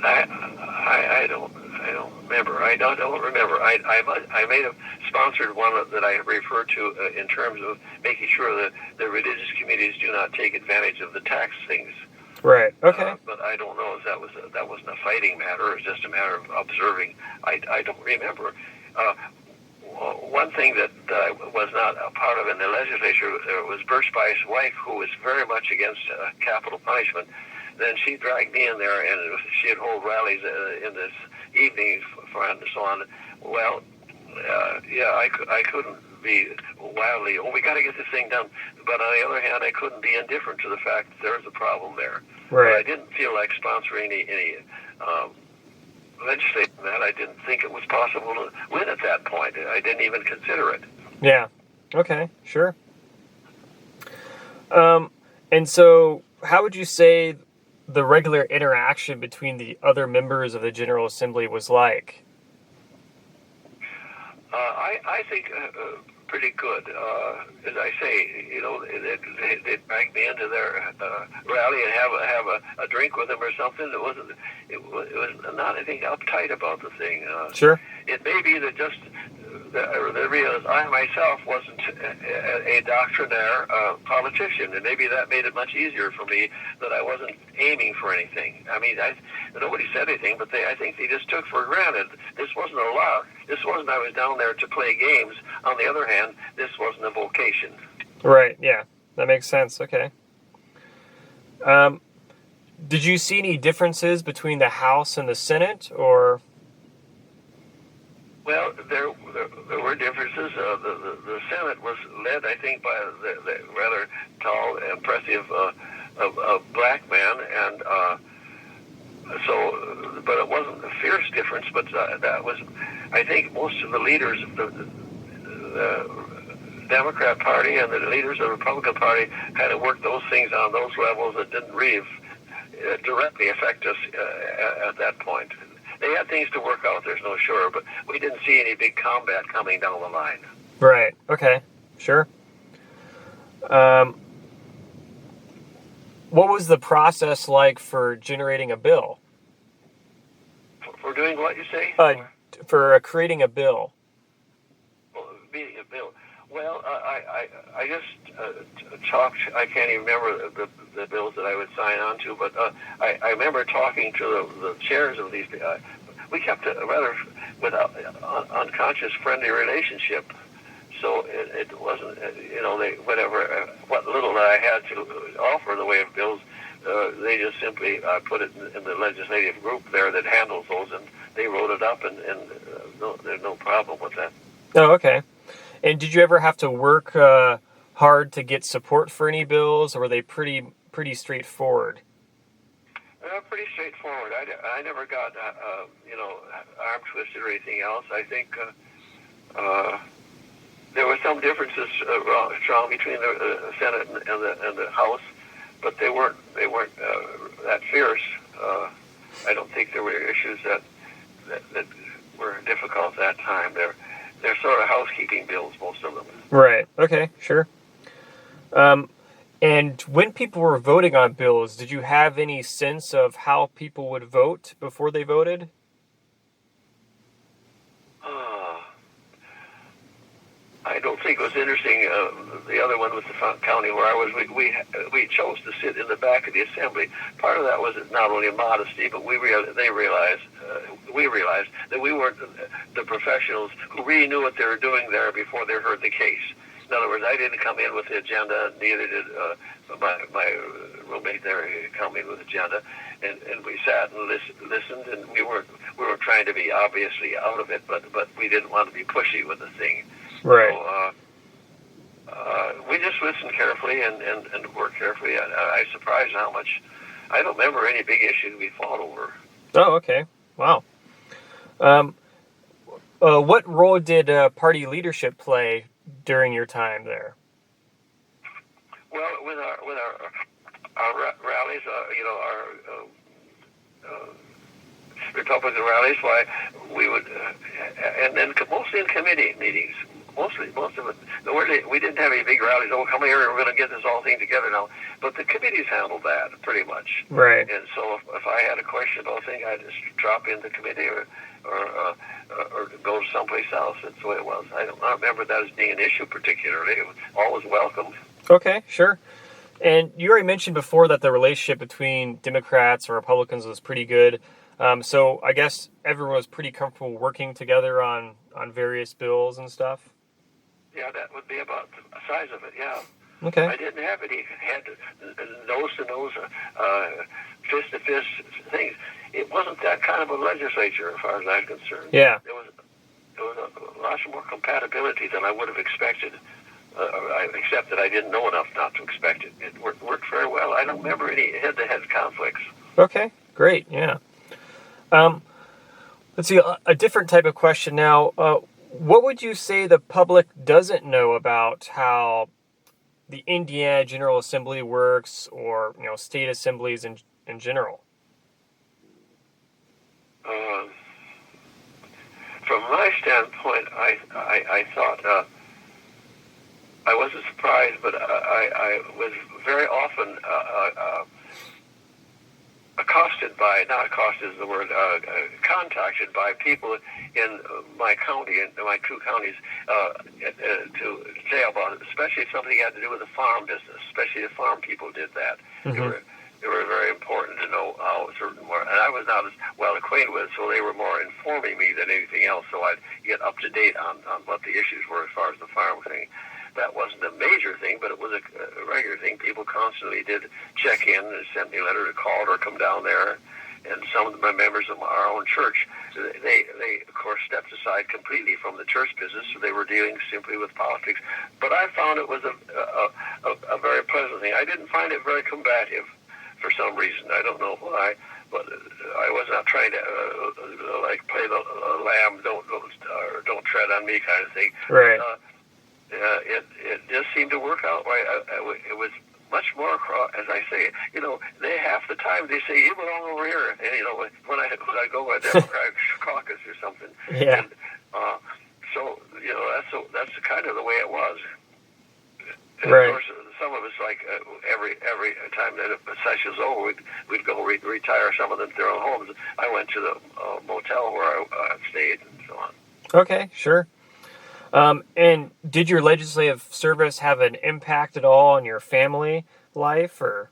I don't remember. I don't remember. I may have sponsored one that I refer to in terms of making sure that the religious communities do not take advantage of the tax things. Right. Okay. But I don't know if that wasn't a fighting matter, or just a matter of observing. I don't remember. One thing that I was not a part of in the legislature was Birchbuy's wife, who was very much against capital punishment. Then she dragged me in there, and she'd hold rallies in this evening and so on. Well, I couldn't be wildly, we got to get this thing done. But on the other hand, I couldn't be indifferent to the fact that there's a problem there. Right. But I didn't feel like sponsoring any legislation that. I didn't think it was possible to win at that point. I didn't even consider it. Yeah. Okay. Sure. And so how would you say the regular interaction between the other members of the General Assembly was like? I think pretty good. As I say, they'd drag me into their rally and have a drink with them or something. It was not anything uptight about the thing. Sure. It may be that just the real I myself wasn't a doctrinaire politician, and maybe that made it much easier for me that I wasn't aiming for anything. I mean, nobody said anything, but I think they just took for granted. This wasn't a lark. This wasn't I was down there to play games. On the other hand, this wasn't a vocation. Right, yeah. That makes sense. Okay. Did you see any differences between the House and the Senate, or? Well, there were differences. The Senate was led, I think, by the rather tall, impressive black man, and but it wasn't a fierce difference. But that was, I think, most of the leaders of the Democrat Party and the leaders of the Republican Party kind of worked those things on those levels that didn't really directly affect us at that point. They had things to work out, there's no sure, but we didn't see any big combat coming down the line. Right, okay, sure. What was the process like for generating a bill? For doing what, you say? For creating a bill. Beating a bill. Well, I just talked, I can't even remember the bills that I would sign on to, but I remember talking to the chairs of these. We kept a rather unconscious friendly relationship, so it wasn't, what little that I had to offer in the way of bills, they just simply put it in the legislative group there that handles those, and they wrote it up, and there's no problem with that. Oh, okay. And did you ever have to work hard to get support for any bills, or were they pretty straightforward? Pretty straightforward. I never got arm twisted or anything else. I think there were some differences strong between the Senate and the House, but they weren't that fierce. I don't think there were issues that were difficult at that time. They're sort of housekeeping bills, most of them. Right. Okay. Sure. And when people were voting on bills, did you have any sense of how people would vote before they voted? think was interesting, the other one with the county where I was, we chose to sit in the back of the assembly. Part of that was not only modesty, but we realized that we weren't the professionals who really knew what they were doing there before they heard the case. In other words, I didn't come in with the agenda, neither did my roommate there come in with the agenda, and we sat and listened, and we weren't trying to be obviously out of it, but we didn't want to be pushy with the thing. Right. So we just listened carefully and worked carefully. I surprised how much. I don't remember any big issue we fought over. Oh, okay. Wow. What role did party leadership play during your time there? Well, with our rallies, our Republican rallies, why we would, and then mostly in committee meetings. Most of it. We didn't have any big rallies. Oh, come here, we're going to get this whole thing together now. But the committees handled that pretty much. Right. And so if I had a question about a thing, I'd just drop in the committee or go to someplace else. That's the way it was. I don't remember that as being an issue particularly. It was always welcome. Okay, sure. And you already mentioned before that the relationship between Democrats and Republicans was pretty good. So I guess everyone was pretty comfortable working together on various bills and stuff. Yeah, that would be about the size of it, yeah. Okay. I didn't have any nose-to-nose, fist-to-fist things. It wasn't that kind of a legislature, as far as I'm concerned. Yeah. There was a lot more compatibility than I would have expected, except that I didn't know enough not to expect it. It worked very well. I don't remember any head-to-head conflicts. Okay, great, yeah. Let's see, a different type of question now. What would you say the public doesn't know about how the Indiana General Assembly works, or state assemblies in general? From my standpoint, I thought I wasn't surprised, but I was very often contacted by people in my county, in my two counties, to say about it, especially if something had to do with the farm business, especially if farm people did that. Mm-hmm. They were very important to know how certain were, and I was not as well acquainted with it, so they were more informing me than anything else, so I'd get up to date on what the issues were as far as the farm thing. That wasn't a major thing, but it was a regular thing. People constantly did check in and send me a letter to call or come down there. And some of my members of our own church, they of course stepped aside completely from the church business, so they were dealing simply with politics. But I found it was a very pleasant thing. I didn't find it very combative for some reason. I don't know why, but I was not trying to play the lamb, don't tread on me kind of thing. Right. It just seemed to work out. It was much more, as I say, they half the time they say, you belong over here. And, when I go by Democratic caucus or something. Yeah. And, so, that's kind of the way it was. And right. Of course, some of us, every time that a session's over, we'd go retire some of them to their own homes. I went to the motel where I stayed and so on. Okay, sure. And did your legislative service have an impact at all on your family life, or?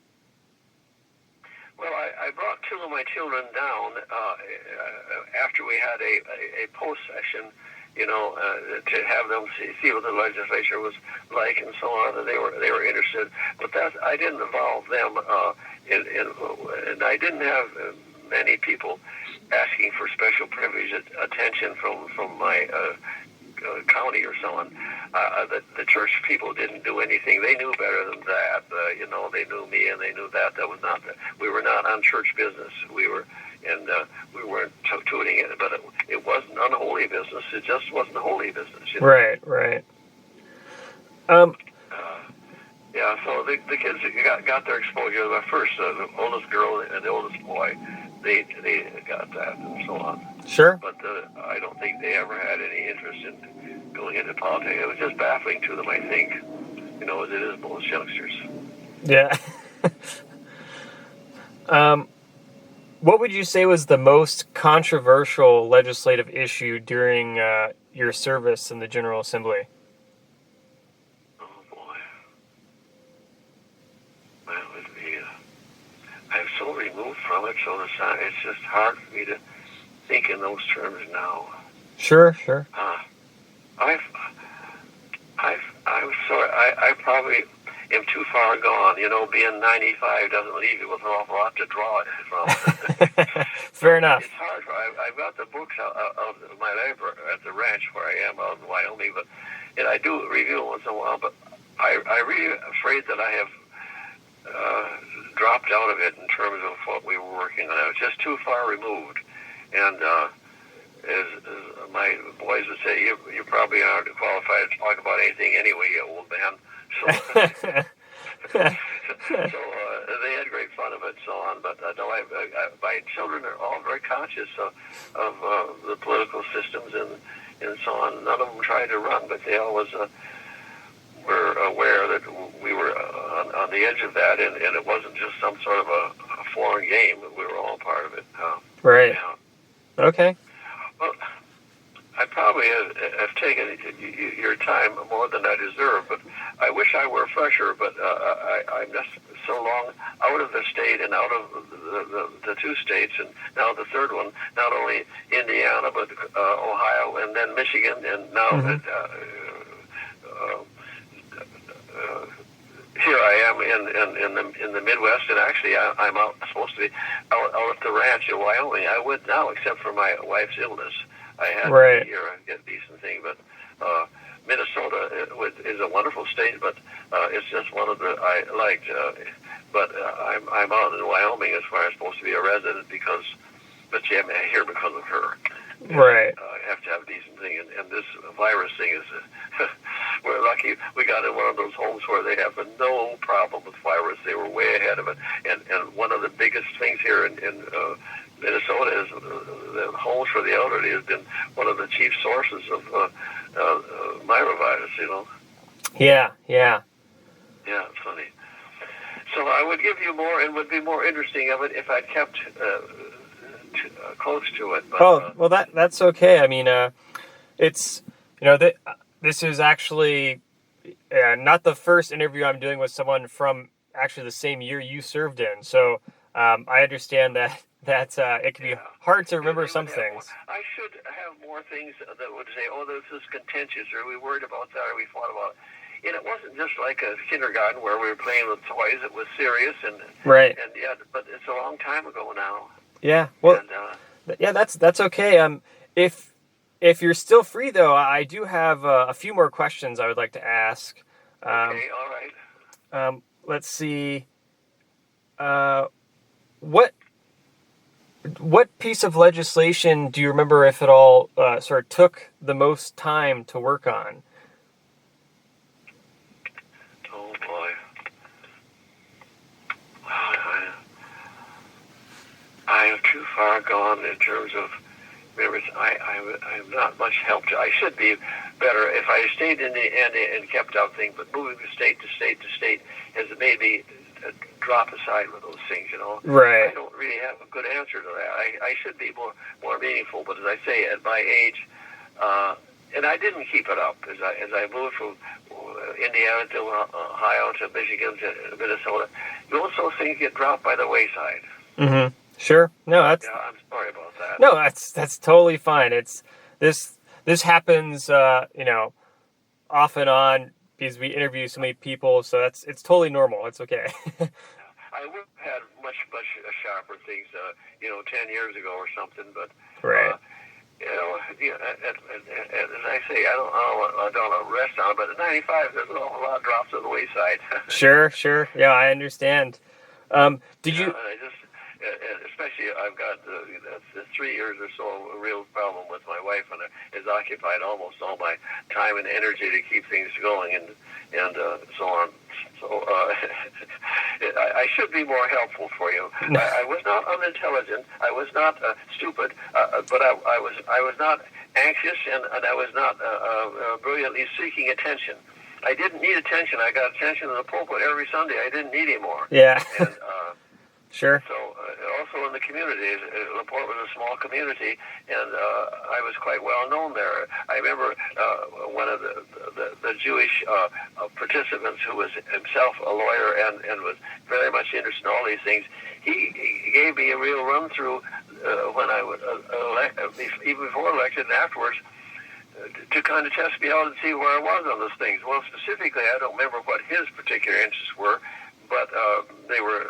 Well, I brought two of my children down after we had a post session, to have them see what the legislature was like and so on. And they were interested, but I didn't involve them, and I didn't have many people asking for special privilege attention from my county or so on. The church people didn't do anything. They knew better than that. They knew me, and they knew that was not we were not on church business. We were, and we weren't tooting it, but it wasn't unholy business. It just wasn't holy business. Right. Yeah. So the kids got their exposure. The first, the oldest girl and the oldest boy, they got that and so on. Sure. But I don't think they ever had any interest in going into politics. It was just baffling to them, I think, as it is most youngsters. Yeah. What would you say was the most controversial legislative issue during your service in the General Assembly? so removed from it, so it's just hard for me to think in those terms now. Sure, sure. I probably am too far gone. Being 95 doesn't leave you with an awful lot to draw it from. Fair enough. It's hard. I've got the books out of my library at the ranch where I am out in Wyoming, and I do review once in a while, but I'm really afraid that I have dropped out of it in terms of what we were working on. I was just too far removed. And as my boys would say, you probably aren't qualified to talk about anything anyway, you old man. So, they had great fun of it and so on. But no, my children are all very conscious of the political systems and so on. None of them tried to run, but they always were aware that we were on the edge of that, and it wasn't just some sort of a foreign game. We were all part of it. Right. Yeah. Okay. Well, I probably have taken your time more than I deserve, but I wish I were fresher, but I'm just so long out of the state and out of the two states, and now the third one, not only Indiana, but Ohio, and then Michigan, and now here I am in the Midwest, and actually I'm supposed to be out at the ranch in Wyoming. I would now, except for my wife's illness. I had to be here and get a decent thing, but Minnesota is a wonderful state, but it's just one of the I liked. But I'm out in Wyoming as far as supposed to be a resident but I'm here because of her. Right. I have to have a decent thing, and this virus thing is. We're lucky we got in one of those homes where they have no problem with virus. They were way ahead of it, and one of the biggest things here in Minnesota is the homes for the elderly has been one of the chief sources of myrovirus. Yeah. Yeah, it's funny. So I would give you more, and would be more interesting of it if I'd kept close to it. But, well, that's okay. I mean, it's this is actually not the first interview I'm doing with someone from actually the same year you served in. So I understand that it can be hard to remember some things. I should have more things that would say, "Oh, this is contentious," or "We worried about that," or "We thought about it." And it wasn't just like a kindergarten where we were playing with toys. It was serious, and right. And but it's a long time ago now. Yeah. Well. And, that's okay. If you're still free, though, I do have a few more questions I would like to ask. Okay, all right. Let's see. What piece of legislation do you remember, if at all, sort of took the most time to work on? Oh boy. I am too far gone in terms of. Remember, I'm not much help to. I should be better if I stayed in the end and kept up things. But moving from state to state to state has made me drop aside with those things. Right. I don't really have a good answer to that. I should be more meaningful. But as I say, at my age, and I didn't keep it up as I moved from Indiana to Ohio to Michigan to Minnesota. Those things get dropped by the wayside. Mm-hmm. Sure. No, I'm sorry about that. No, that's totally fine. It's this happens, off and on because we interview so many people. So it's totally normal. It's okay. I would have had much sharper things, 10 years ago or something. But right. As I say, I don't rest on it. But at 95, there's a lot of drops on the wayside. Sure. Yeah, I understand. Did you? Especially, I've got the 3 years or so a real problem with my wife, and has occupied almost all my time and energy to keep things going, and so on. So I should be more helpful for you. I was not unintelligent. I was not stupid, but I was not anxious, and I was not brilliantly seeking attention. I didn't need attention. I got attention in the pulpit every Sunday. I didn't need any more. Yeah. And, sure. So also people in the community. LaPorte was a small community, and I was quite well known there. I remember one of the Jewish participants, who was himself a lawyer and was very much interested in all these things. He gave me a real run through when I was even before elected and afterwards, to kind of test me out and see where I was on those things. Well, specifically, I don't remember what his particular interests were, but they were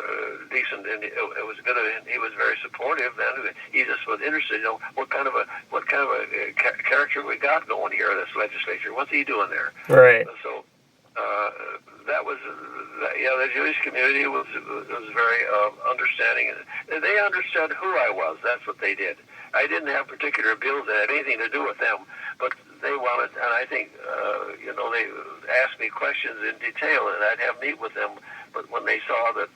decent, and it was good. And he was very supportive. Then he just was interested. What kind of a character we got going here in this legislature? What's he doing there? Right. So that was the Jewish community was very understanding. They understood who I was. That's what they did. I didn't have particular bills that had anything to do with them, but they wanted, and I think, they asked me questions in detail, and I'd have meet with them. But when they saw that,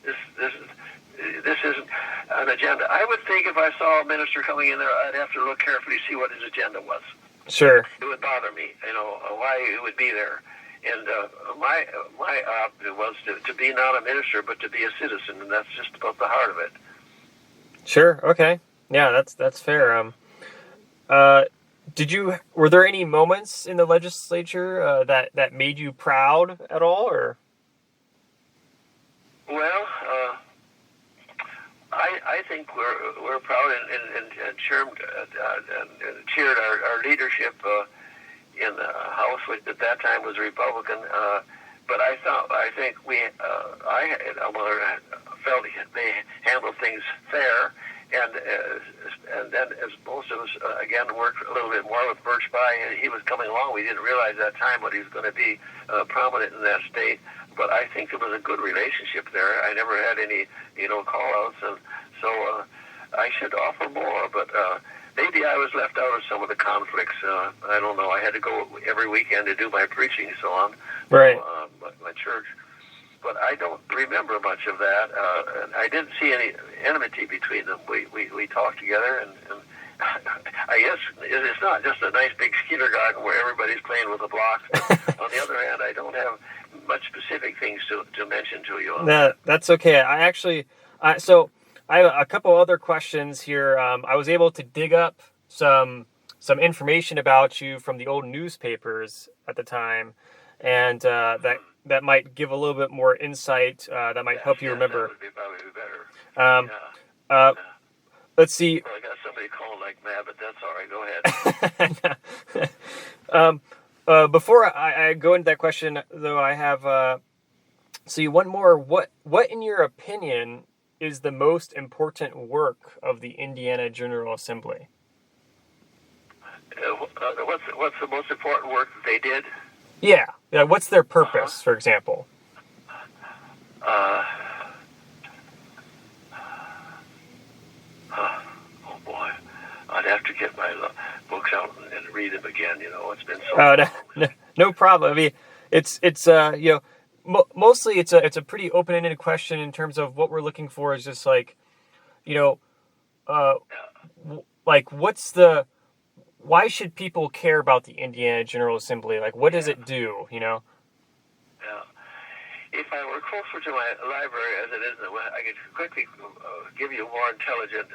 this isn't an agenda. I would think if I saw a minister coming in there, I'd have to look carefully to see what his agenda was. Sure. It would bother me, why he would be there. And my option was to be not a minister, but to be a citizen, and that's just about the heart of it. Sure. Okay. Yeah, that's fair. Were there any moments in the legislature that made you proud at all, or? Well, I think we're proud and cheered our leadership in the House, which at that time was Republican. But I think I felt they handled things fair. And then, as most of us, again, worked a little bit more with Birch Bayh, and he was coming along. We didn't realize at that time what he was going to be prominent in that state. But I think there was a good relationship there. I never had any, call-outs, and so I should offer more. But maybe I was left out of some of the conflicts. I don't know. I had to go every weekend to do my preaching, so on. Right. My church. But I don't remember much of that. And I didn't see any enmity between them. We talked together, and I guess it's not just a nice big kindergarten where everybody's playing with the blocks. On the other hand, I don't have much specific things to mention to you on that. That's okay. So I have a couple other questions here. I was able to dig up some information about you from the old newspapers at the time, and that might give a little bit more insight. That might help you remember. That would probably be better. Let's see. Well, I got somebody calling like mad, but that's all right. Go ahead. Before I go into that question, though, I have one more. What in your opinion is the most important work of the Indiana General Assembly? What's the most important work that they did? Yeah. What's their purpose, for example? Oh boy, I'd have to get my books out and read them again. It's been so long. No problem. I mean, it's mostly it's a pretty open-ended question in terms of what we're looking for is just like, why should people care about the Indiana General Assembly? Like, what does it do, Yeah. If I were closer to my library as it is, I could quickly give you a more intelligent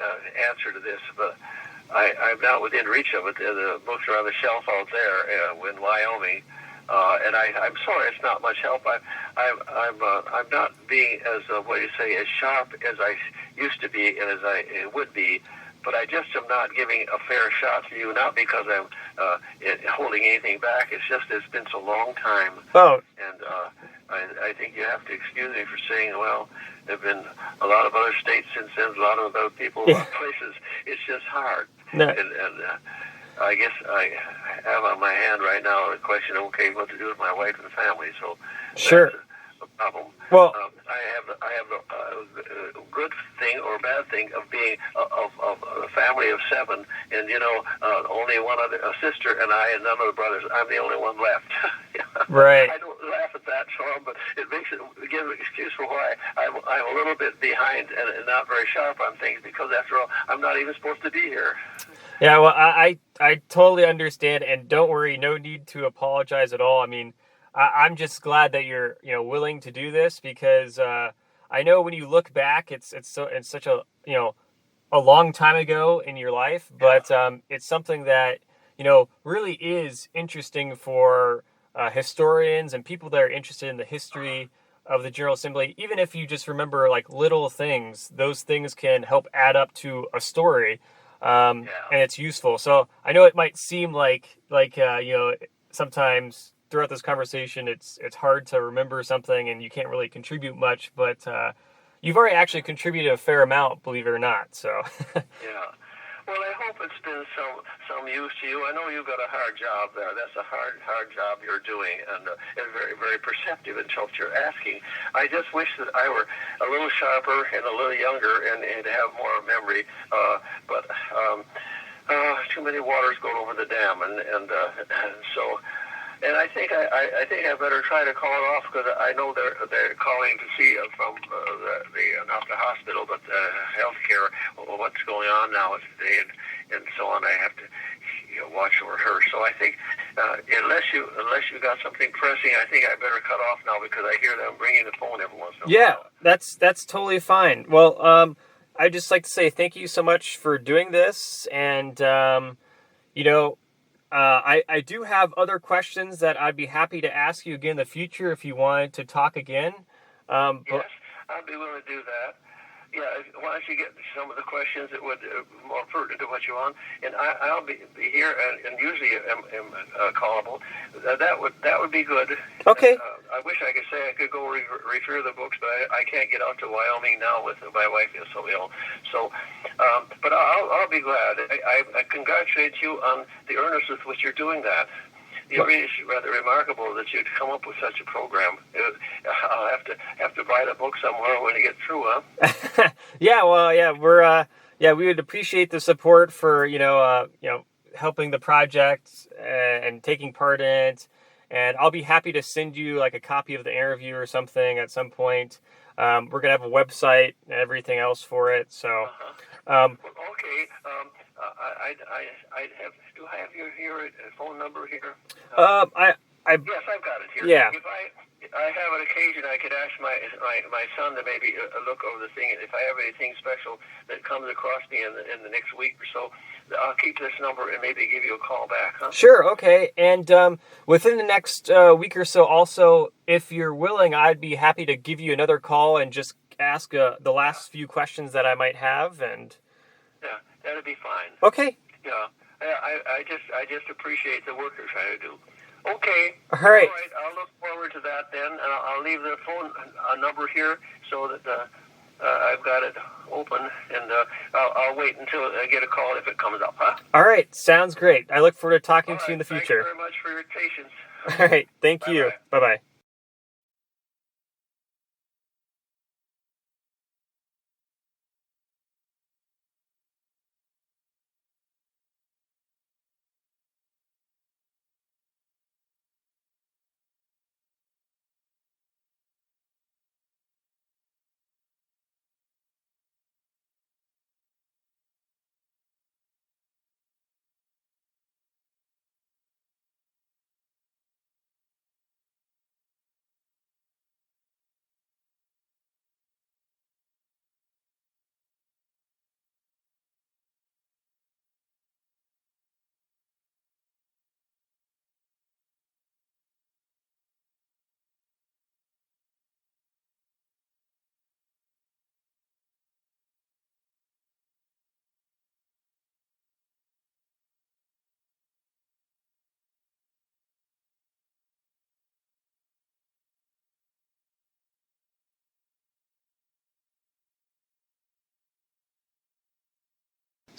answer to this, but I'm not within reach of it. The books are on the shelf out there in Wyoming, and I'm sorry it's not much help. I'm not being as as sharp as I used to be and as I would be. But I just am not giving a fair shot to you, not because I'm holding anything back. It's just it's been so long time. Oh. And I think you have to excuse me for saying, well, there have been a lot of other states since then, a lot of other people, places. It's just hard. No. And I guess I have on my hand right now the question of, what to do with my wife and family. So sure. That's a problem. Well, I have a good thing or bad thing of being of a family of 7, and only one other a sister and I and none of the brothers. I'm the only one left. Right. I don't laugh at that, Sean, but it makes it give an excuse for why I'm a little bit behind and not very sharp on things, because after all, I'm not even supposed to be here. Yeah, well, I totally understand, and don't worry, no need to apologize at all. I mean, I'm just glad that you're willing to do this, because I know when you look back, it's such a, a long time ago in your life, but it's something that, really is interesting for historians and people that are interested in the history of the General Assembly. Even if you just remember like little things, those things can help add up to a story, and it's useful. So I know it might seem like sometimes throughout this conversation, it's hard to remember something and you can't really contribute much, but you've already actually contributed a fair amount, believe it or not. So. Yeah. Well, I hope it's been some use to you. I know you've got a hard job there. That's a hard job you're doing, and very, very perceptive in what you're asking. I just wish that I were a little sharper and a little younger and have more memory. But too many waters go over the dam, and so. And I think I better try to call it off because I know they're calling to see from not the hospital but healthcare what's going on now today and so on. I have to watch over her. So I think unless you got something pressing, I think I better cut off now because I hear them ringing the phone every once in a while. Yeah, that's totally fine. Well, I'd just like to say thank you so much for doing this, and I do have other questions that I'd be happy to ask you again in the future if you wanted to talk again. Yes, I'd be willing to do that. Yeah, why don't you get some of the questions that would more pertinent to what you want, and I'll be here and usually am callable. That would be good. Okay. I wish I could say I could go refer the books, but I can't get out to Wyoming now with my wife is so ill. So, but I'll be glad. I congratulate you on the earnestness with which you're doing that. It really is rather remarkable that you'd come up with such a program. I'll have to buy the book somewhere when you get through, huh? Yeah, well, yeah, we would appreciate the support for helping the project and taking part in it. And I'll be happy to send you like a copy of the interview or something at some point. We're gonna have a website and everything else for it. So. Okay. Do I have your phone number here? Yes, I've got it here. Yeah. If I have an occasion, I could ask my son to maybe look over the thing. If I have anything special that comes across me in the next week or so, I'll keep this number and maybe give you a call back. Huh? Sure. Okay. And within the next week or so, also, if you're willing, I'd be happy to give you another call and just ask the last few questions that I might have. And yeah, that'd be fine. Okay. Yeah. I just appreciate the work you're trying to do. Okay. All right. All right. I'll look forward to that then, and I'll leave the phone number here so that I've got it open, and I'll wait until I get a call if it comes up. Huh? All right. Sounds great. I look forward to talking to you in the future. Thank you very much for your patience. All right. Thank you. Bye-bye.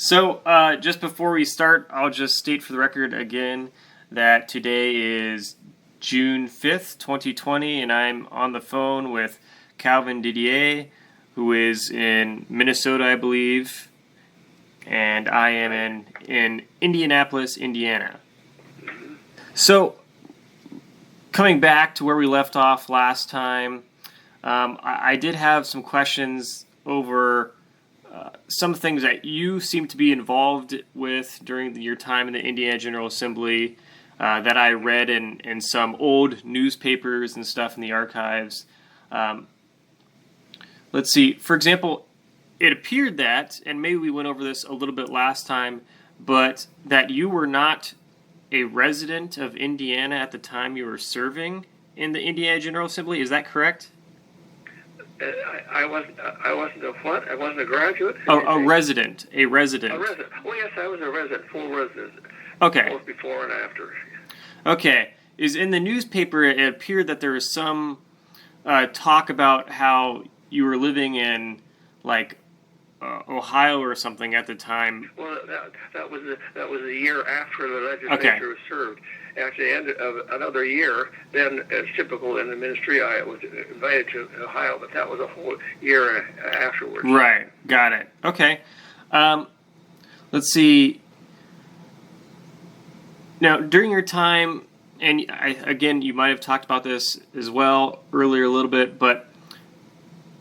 So, just before we start, I'll just state for the record again that today is June 5th, 2020, and I'm on the phone with Calvin Didier, who is in Minnesota, I believe, and I am in Indianapolis, Indiana. So, coming back to where we left off last time, I did have some questions over some things that you seem to be involved with during your time in the Indiana General Assembly that I read in some old newspapers and stuff in the archives. let's see. For example, it appeared that, and maybe we went over this a little bit last time, but that you were not a resident of Indiana at the time you were serving in the Indiana General Assembly. Is that correct? I wasn't a what? I wasn't a graduate? Oh, a resident. A resident. A resident. Oh, yes, I was a resident, full resident. Okay. Both before and after. Okay. Is in the newspaper, it appeared that there was some talk about how you were living in, like, Ohio or something at the time. Well, that was a year after the legislature was served. After the end of another year, then, as typical in the ministry, I was invited to Ohio, but that was a whole year afterwards. Right. Got it. Okay. Let's see. Now, during your time, and again, you might have talked about this as well earlier a little bit, but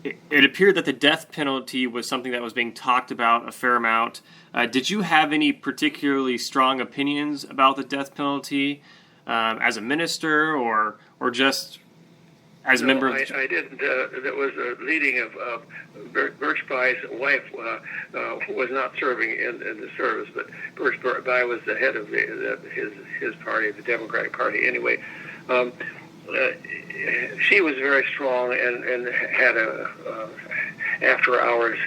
it appeared that the death penalty was something that was being talked about a fair amount. Did you have any particularly strong opinions about the death penalty as a minister or just as a member of the... I didn't. That was a leading of Birch By's wife, who was not serving in the service, but Birch By was the head of his party, the Democratic Party anyway. She was very strong and had a after-hours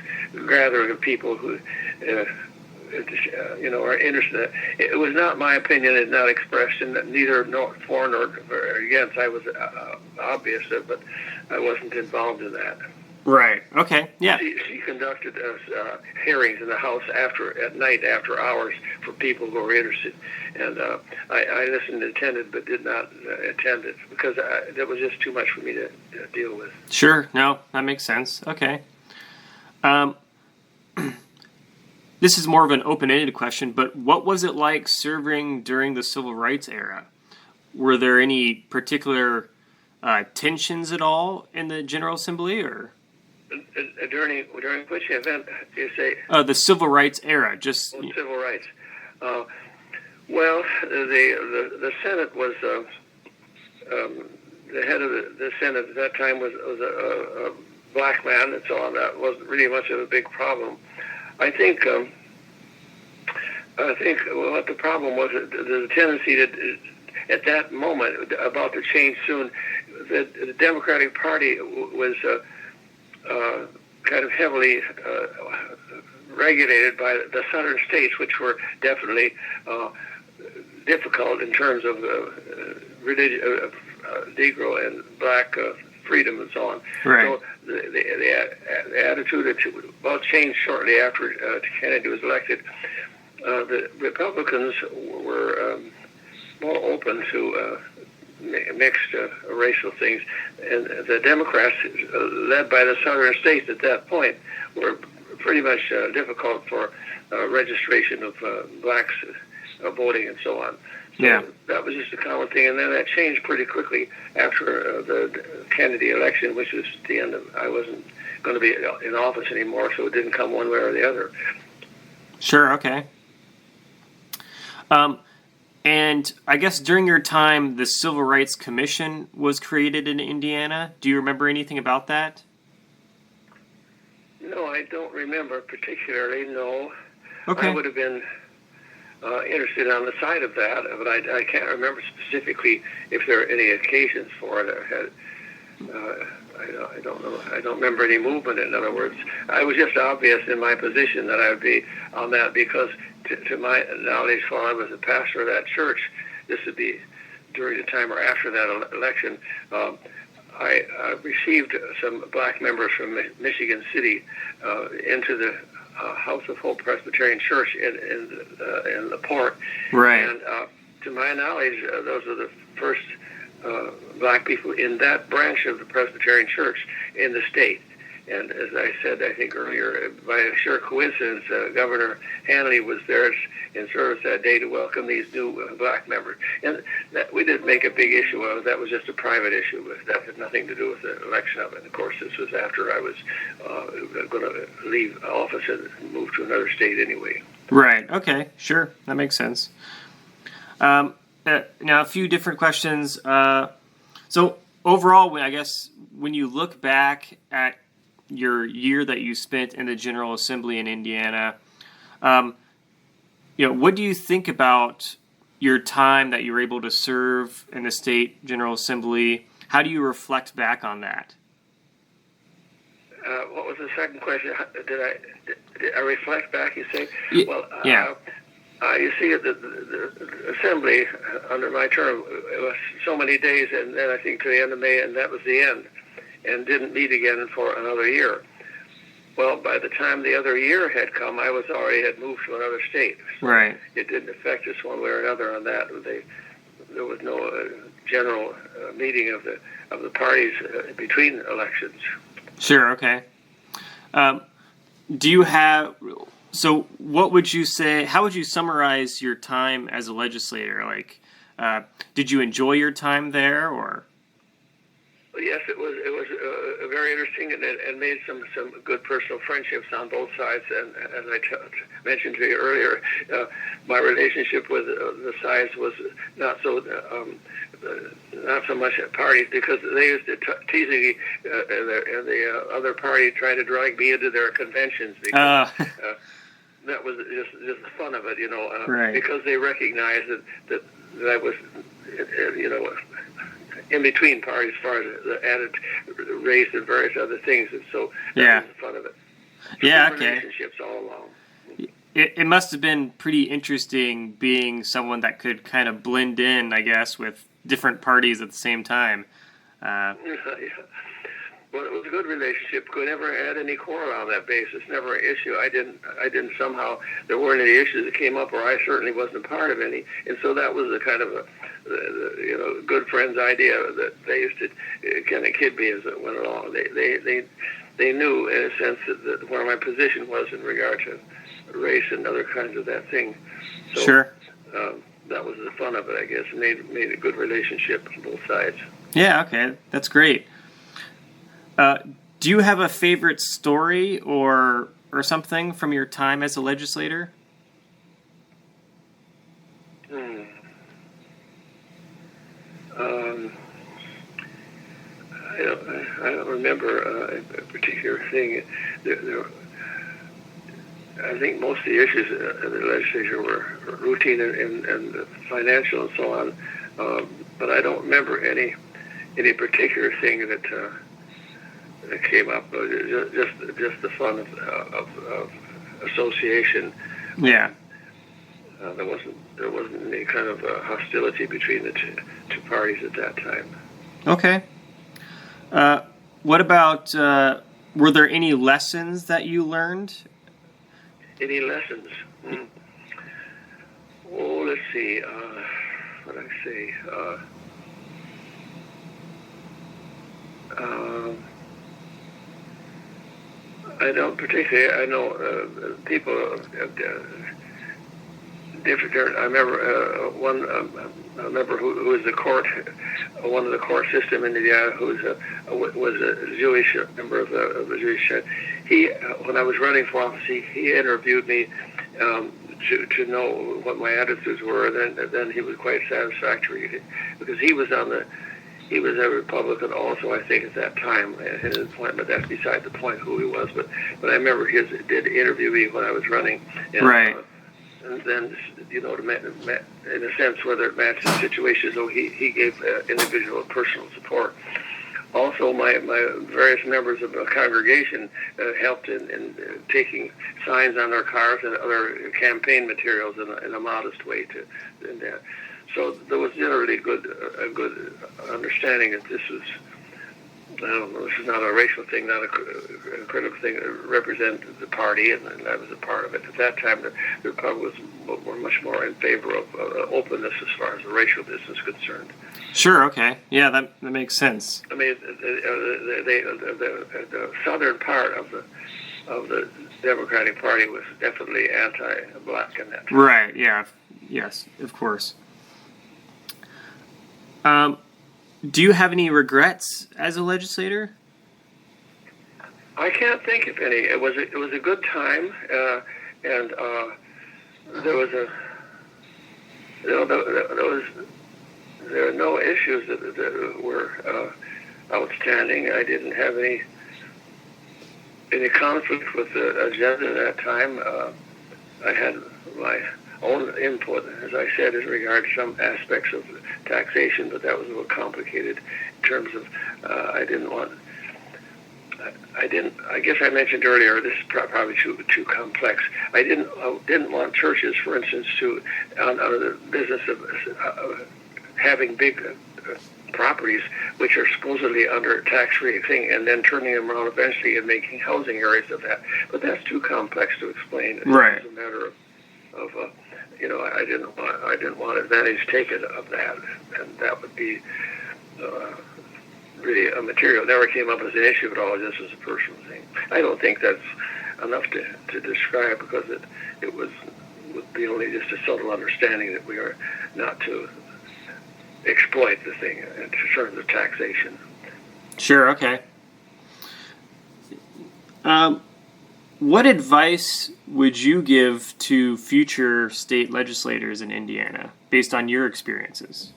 gathering of people who, are interested. It was not my opinion; it not expressed, and neither for nor against. I was obvious, but I wasn't involved in that. Right. Okay. Yeah. She conducted hearings in the House at night after hours for people who were interested, and I listened and attended, but did not attend it because that was just too much for me to deal with. Sure. No, that makes sense. Okay. This is more of an open-ended question, but what was it like serving during the Civil Rights era? Were there any particular tensions at all in the General Assembly, or? During which event do you say? The Civil Rights era, just civil rights. Well, the Senate was the head of the Senate at that time was a black man, and so on. That wasn't really much of a big problem. I think what the problem was, the tendency to, at that moment, about to change soon, the Democratic Party was kind of heavily regulated by the southern states, which were definitely difficult in terms of Negro and black freedom and so on. Right. So the attitude about changed shortly after Kennedy was elected. The Republicans were more open to mixed racial things, and the Democrats, led by the southern states at that point, were pretty much difficult for registration of blacks voting and so on. So yeah. That was just a common thing, and then that changed pretty quickly after the Kennedy election, which was the end of, I wasn't going to be in office anymore, so it didn't come one way or the other. Sure, okay. And I guess during your time, the Civil Rights Commission was created in Indiana. Do you remember anything about that? No, I don't remember particularly, no. Okay. I would have been interested on the side of that, but I can't remember specifically if there are any occasions for it. I don't know. I don't remember any movement, in other words. I was just obvious in my position that I would be on that because, to my knowledge, while I was a pastor of that church, this would be during the time or after that election, I received some black members from Michigan City into the House of Hope Presbyterian Church in La Porte. Right. And to my knowledge, those are the first black people in that branch of the Presbyterian Church in the state. And as I said, I think earlier, by a sheer coincidence, Governor Hanley was there in service that day to welcome these new black members. And that, we didn't make a big issue of it. That was just a private issue. That had nothing to do with the election of it. And of course, this was after I was going to leave office and move to another state anyway. Right. Okay. Sure. That makes sense. Now, a few different questions. So overall, I guess when you look back at your year that you spent in the General Assembly in Indiana. What do you think about your time that you were able to serve in the state General Assembly? How do you reflect back on that? What was the second question? Did I reflect back, you say? Yeah. You see, the Assembly, under my term, it was so many days, and then I think to the end of May, and that was the end, and didn't meet again for another year. Well, by the time the other year had come, I already had moved to another state. So right. It didn't affect us one way or another on that. There was no general meeting of the parties between elections. Sure. Okay. Do you have? So, what would you say? How would you summarize your time as a legislator? Like, did you enjoy your time there, or? Yes, it was very interesting, and made some good personal friendships on both sides. And as I mentioned to you earlier, my relationship with the sides was not so much at parties, because they used to tease me, and the other party tried to drag me into their conventions, because that was just the fun of it, right. Because they recognized that I was, in between parties as far as the added race and various other things, and so that was the fun of it. Yeah, okay. Relationships all along. It must have been pretty interesting being someone that could kind of blend in, I guess, with different parties at the same time. Yeah. Well, it was a good relationship. Could never had any quarrel on that basis. Never an issue. I didn't somehow. There weren't any issues that came up, or I certainly wasn't a part of any. And so that was a kind of a good friend's idea that they used to kind of kid me as it went along. They knew in a sense that where my position was in regard to race and other kinds of that thing. So, sure. That was the fun of it, I guess. Made a good relationship on both sides. Yeah. Okay. That's great. Do you have a favorite story or something from your time as a legislator? I don't remember a particular thing. I think most of the issues in the legislature were routine and financial and so on. But I don't remember any particular thing that came up. Just the fun of association. Yeah. There wasn't any kind of hostility between the two parties at that time. Okay. What about, were there any lessons that you learned? Any lessons? Oh, let's see. What did I say? I don't particularly. I know people have different. I remember one. I remember who was the court, one of the court system in Indiana, who was a Jewish member of the Jewish. He, when I was running for office, he interviewed me to know what my attitudes were. Then he was quite satisfactory, because he was a Republican also, I think, at that time at his point. But that's beside the point who he was. But I remember he did interview me when I was running. And, right. And then, in a sense, whether it matched the situation, so he gave individual personal support. Also, my various members of the congregation helped in taking signs on their cars and other campaign materials in a modest way. So there was generally a good understanding that this was, I don't know, this is not a racial thing, not a critical thing. It represented the party, and that was a part of it. At that time, the Republicans were much more in favor of openness as far as the racial business is concerned. Sure, okay. Yeah, that makes sense. I mean, the southern part of the Democratic Party was definitely anti-black in that time. Right, yeah. Yes, of course. Do you have any regrets as a legislator? I can't think of any. It was a good time, and there were no issues that were outstanding. I didn't have any any conflict with the agenda at that time. I had my own input, as I said, as regards some aspects of taxation, but that was a little complicated in terms of I guess I mentioned earlier, this is probably too complex. I didn't want churches, for instance, to under the business of having big properties which are supposedly under a tax-free thing, and then turning them around eventually and making housing areas of that. But that's too complex to explain. Right. It's a matter of I didn't want advantage taken of that, and that would be really a material. It never came up as an issue at all. Just as a personal thing. I don't think that's enough to describe, because it would be only just a subtle understanding that we are not to exploit the thing in terms of taxation. Sure, okay. What advice would you give to future state legislators in Indiana, based on your experiences?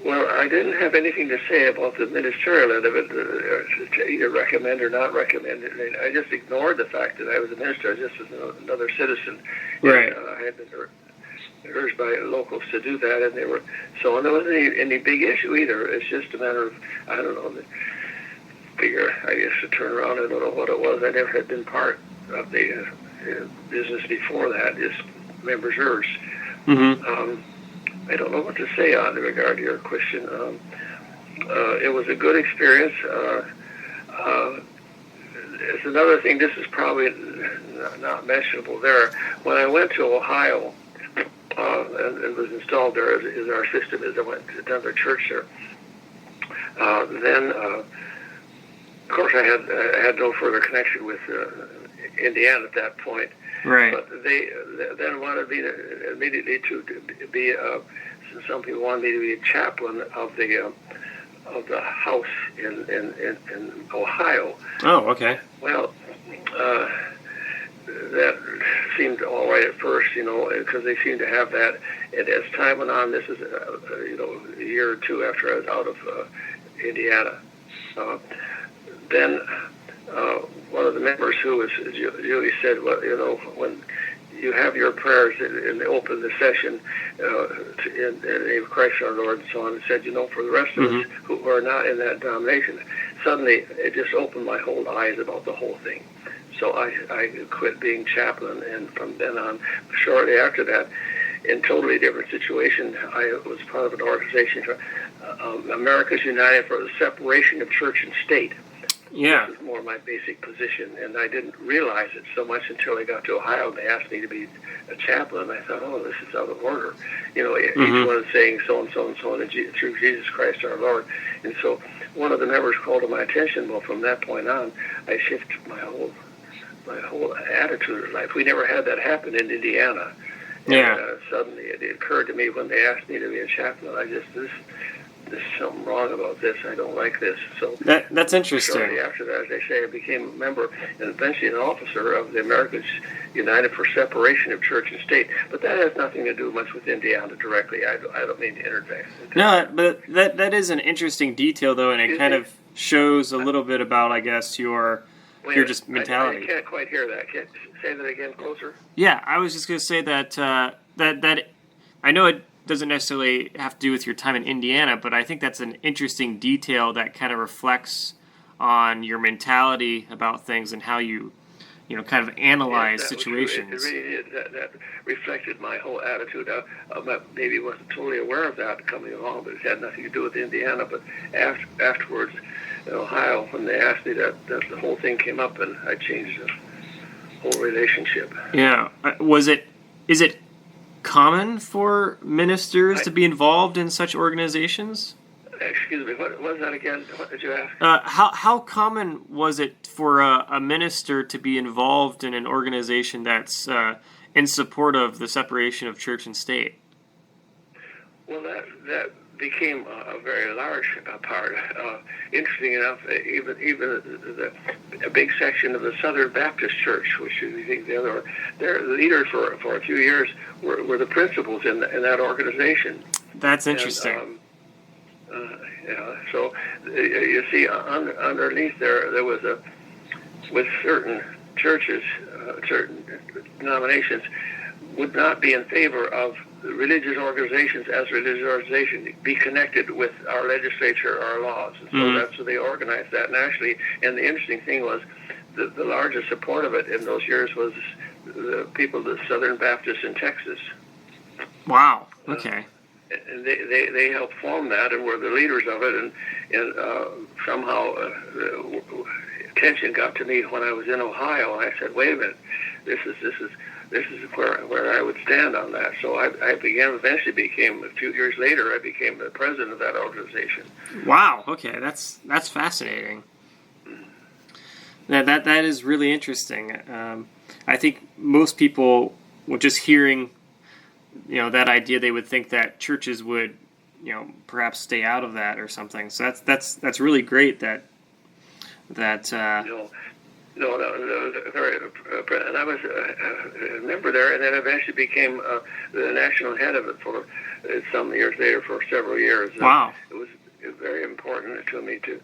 Well, I didn't have anything to say about the ministerial end of it, to either recommend or not recommend it. I just ignored the fact that I was a minister. I was just another citizen. Right. And, I had been urged by locals to do that, and there wasn't any big issue either. It's just a matter of, I don't know, figure, I guess, to turn around. I don't know what it was. I never had been part of the business before that, just members urged. Mm-hmm. I don't know what to say on regard to your question. It was a good experience. It's another thing, this is probably not mentionable there. When I went to Ohio, and was installed there as our system is, I went to Denver Church there. Then, of course, I had no further connection with Indiana at that point. Right. But they then wanted me immediately to be. Some people wanted me to be a chaplain of the house in Ohio. Oh, okay. Well, that seemed all right at first, because they seemed to have that. And as time went on, this is a year or two after I was out of Indiana. Then one of the members who was really said, well, when you have your prayers and they open the session in the name of Christ our Lord and so on, and said, for the rest of us who are not in that denomination, suddenly it just opened my whole eyes about the whole thing. So I quit being chaplain, and from then on, shortly after that, in totally different situation, I was part of an organization, America's United for the Separation of Church and State. Yeah. This is more my basic position, and I didn't realize it so much until I got to Ohio and they asked me to be a chaplain. I thought, oh, this is out of order. Each one is saying so and so and so, and through Jesus Christ our Lord. And so one of the members called to my attention. Well, from that point on, I shifted my whole attitude of life. We never had that happen in Indiana. Yeah. And, suddenly it occurred to me when they asked me to be a chaplain, there's something wrong about this. I don't like this. So that's interesting. Shortly after that, as they say, I became a member and eventually an officer of the Americans United for Separation of Church and State. But that has nothing to do much with Indiana directly. I don't mean to interject. No, but that is an interesting detail, though, and it kind of shows a little bit about, I guess, your just mentality. I can't quite hear that. Can you say that again closer? Yeah, I was just going to say that that I know it doesn't necessarily have to do with your time in Indiana, but I think that's an interesting detail that kind of reflects on your mentality about things and how you kind of analyze situations. It really did. That reflected my whole attitude. Maybe wasn't totally aware of that coming along, but it had nothing to do with Indiana. But afterwards, in Ohio, when they asked me that the whole thing came up, and I changed the whole relationship. Yeah. Is it common for ministers to be involved in such organizations? Excuse me, what was that again? What did you ask? How common was it for a minister to be involved in an organization that's in support of the separation of church and state? Well, that became a very large part. Interesting enough, even a big section of the Southern Baptist Church, which you think their leaders for a few years were the principals in that organization. That's interesting. So you see, underneath there was with certain churches, certain denominations would not be in favor of religious organizations as religious organizations be connected with our legislature or our laws. And so that's where they organized that nationally. And the interesting thing was the largest support of it in those years was the people, the Southern Baptists in Texas. Wow. Okay. And they helped form that and were the leaders of it. And somehow attention got to me when I was in Ohio. And I said, wait a minute, this is where I would stand on that. So I eventually became, a few years later, I became the president of that organization. Wow. Okay, that's fascinating. That is really interesting. I think most people, just hearing, that idea, they would think that churches would, perhaps stay out of that or something. So that's really great that. No, and I was a member there, and then eventually became the national head of it for some years later, for several years. Wow. It was very important to me to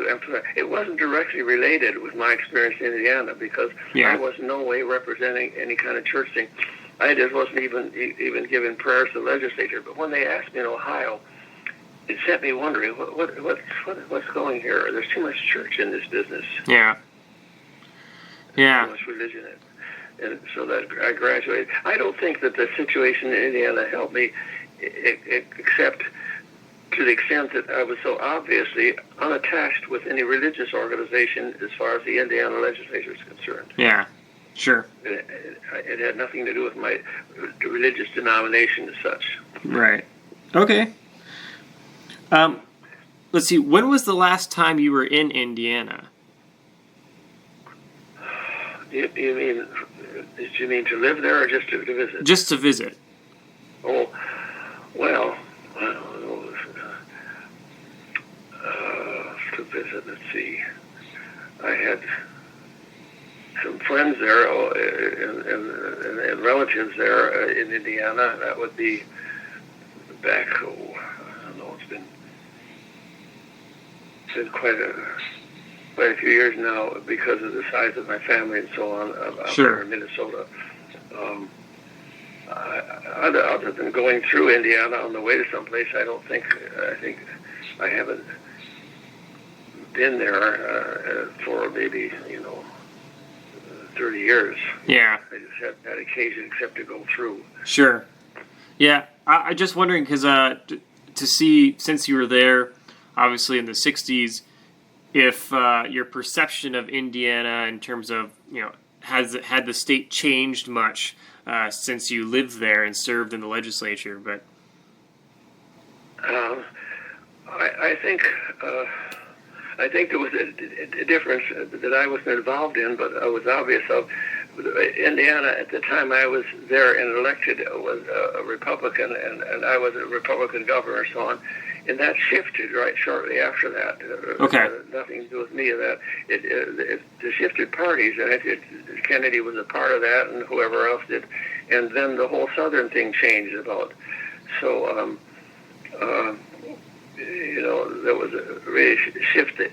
emphasize. It wasn't directly related with my experience in Indiana because I was in no way representing any kind of church thing. I just wasn't even giving prayers to the legislature. But when they asked me in Ohio, it set me wondering what's going here. There's too much church in this business. Yeah. Yeah. Too much religion in it. And so that I graduated. I don't think that the situation in Indiana helped me, except to the extent that I was so obviously unattached with any religious organization as far as the Indiana legislature is concerned. Yeah, sure. It had nothing to do with my religious denomination as such. Right. Okay. Let's see. When was the last time you were in Indiana? Did you mean to live there or just to visit? Just to visit. Oh, well, to visit. Let's see. I had some friends there and relatives there in Indiana. That would be back. I don't know. It's been quite a few years now because of the size of my family and so on. Out there in Minnesota. Other than going through Indiana on the way to someplace, I think I haven't been there for maybe 30 years. Yeah. I just haven't had occasion except to go through. Sure. Yeah, I just wondering because to see, since you were there, obviously in the 60s, if your perception of Indiana in terms of, had the state changed much since you lived there and served in the legislature, but... I think there was a difference that I wasn't involved in, but it was obvious of Indiana at the time I was there and elected was a Republican, and I was a Republican governor and so on. And that shifted right shortly after that. Okay. Nothing to do with me of that. It shifted parties, and Kennedy was a part of that, and whoever else did. And then the whole Southern thing changed about. So, there was a really shift that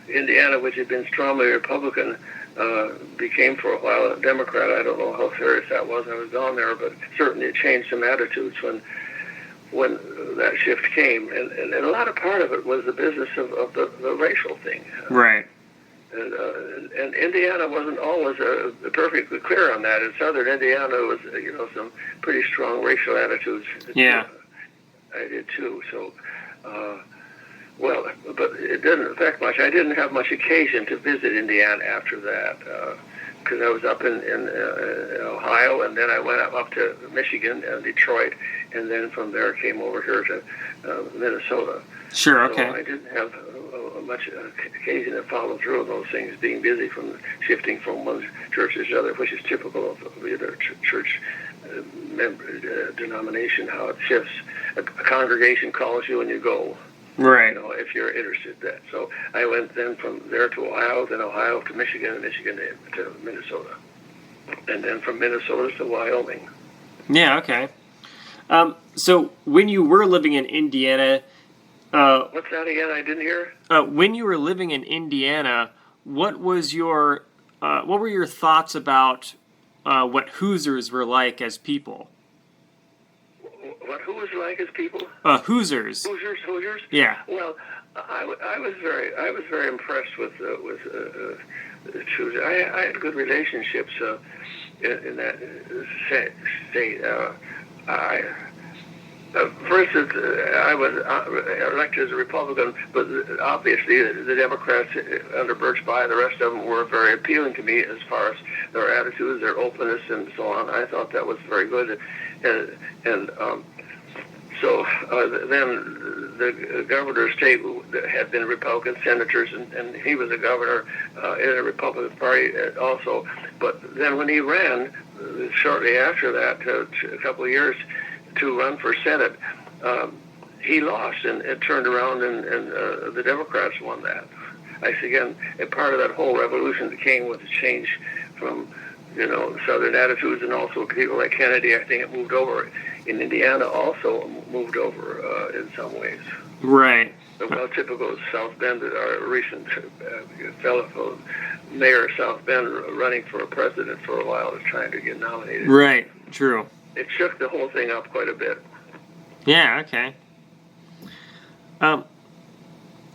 Indiana, which had been strongly Republican, became for a while a Democrat. I don't know how serious that was. I was gone there, but certainly it changed some attitudes when that shift came, and a lot of part of it was the business of the racial thing. Right. And Indiana wasn't always perfectly clear on that. In southern Indiana, was some pretty strong racial attitudes. Yeah. I did too. So, but it didn't affect much. I didn't have much occasion to visit Indiana after that. Because I was up in Ohio, and then I went up to Michigan and Detroit, and then from there came over here to Minnesota. Sure, okay. So I didn't have much occasion to follow through on those things, being busy from shifting from one church to the other, which is typical of the other church denomination, how it shifts. A congregation calls you and you go. Right. If you're interested in that. So I went then from there to Ohio, then Ohio to Michigan, and Michigan to Minnesota. And then from Minnesota to Wyoming. Yeah, okay. So when you were living in Indiana, What's that again? I didn't hear. When you were living in Indiana, what were your thoughts about what Hoosiers were like as people? Who was like as people? Hoosiers. Hoosiers. Yeah. Well, I was very impressed with Hoosiers. I had good relationships in that state. For instance, I was elected as a Republican, but obviously the Democrats under Birch Bayh, the rest of them were very appealing to me as far as their attitudes, their openness, and so on. I thought that was very good, so then the governor of state had been Republican senators, and he was a governor in a Republican Party also. But then when he ran, shortly after that, a couple of years, to run for Senate, he lost, and it turned around, and the Democrats won that. Again, a part of that whole revolution that came with the change from, Southern attitudes, and also people like Kennedy. I think it moved over. In Indiana, also moved over in some ways. Right. Well, typical South Bend, our recent fellow mayor of South Bend running for a president for a while is trying to get nominated. Right. True. It shook the whole thing up quite a bit. Yeah. Okay.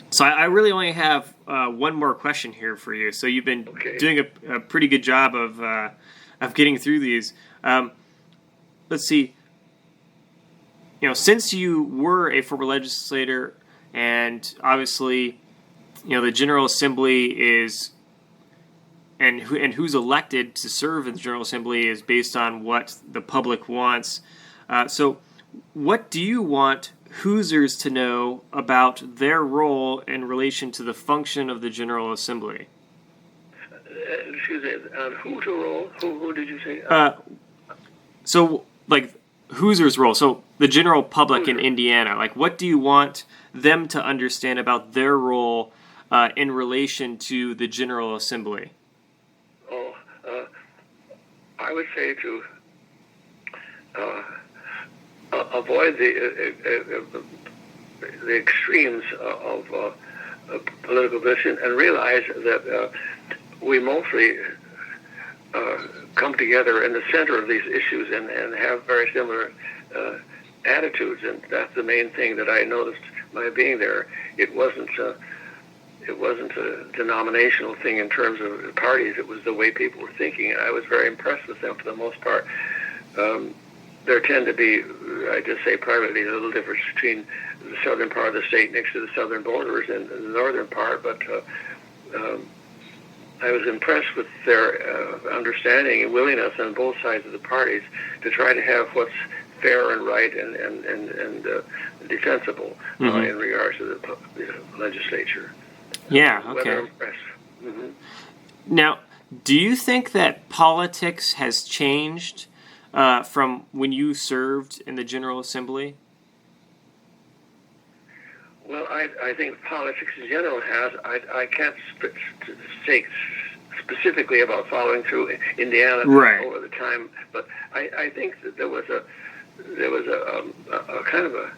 So I really only have one more question here for you. So you've been doing a pretty good job of getting through these. Let's see. Since you were a former legislator, and obviously, the General Assembly is, and who's elected to serve in the General Assembly is based on what the public wants. So what do you want Hoosiers to know about their role in relation to the function of the General Assembly? Excuse me, who to roll? Who did you say? So, Hoosiers' role. So the general public in Indiana, what do you want them to understand about their role in relation to the General Assembly? I would say to avoid the extremes of political position, and realize that we mostly come together in the center of these issues and have very similar attitudes, and that's the main thing that I noticed by being there. It wasn't a denominational thing in terms of parties. It was the way people were thinking, and I was very impressed with them for the most part. There tend to be, I just say privately, a little difference between the southern part of the state next to the southern borders and the northern part, but I was impressed with their understanding and willingness on both sides of the parties to try to have what's fair and right and defensible in regards to the legislature. Yeah, okay. Mm-hmm. Now, do you think that politics has changed from when you served in the General Assembly? Well, I think politics in general has. I can't say specifically about following through Indiana over the time, but I think that there was a kind of a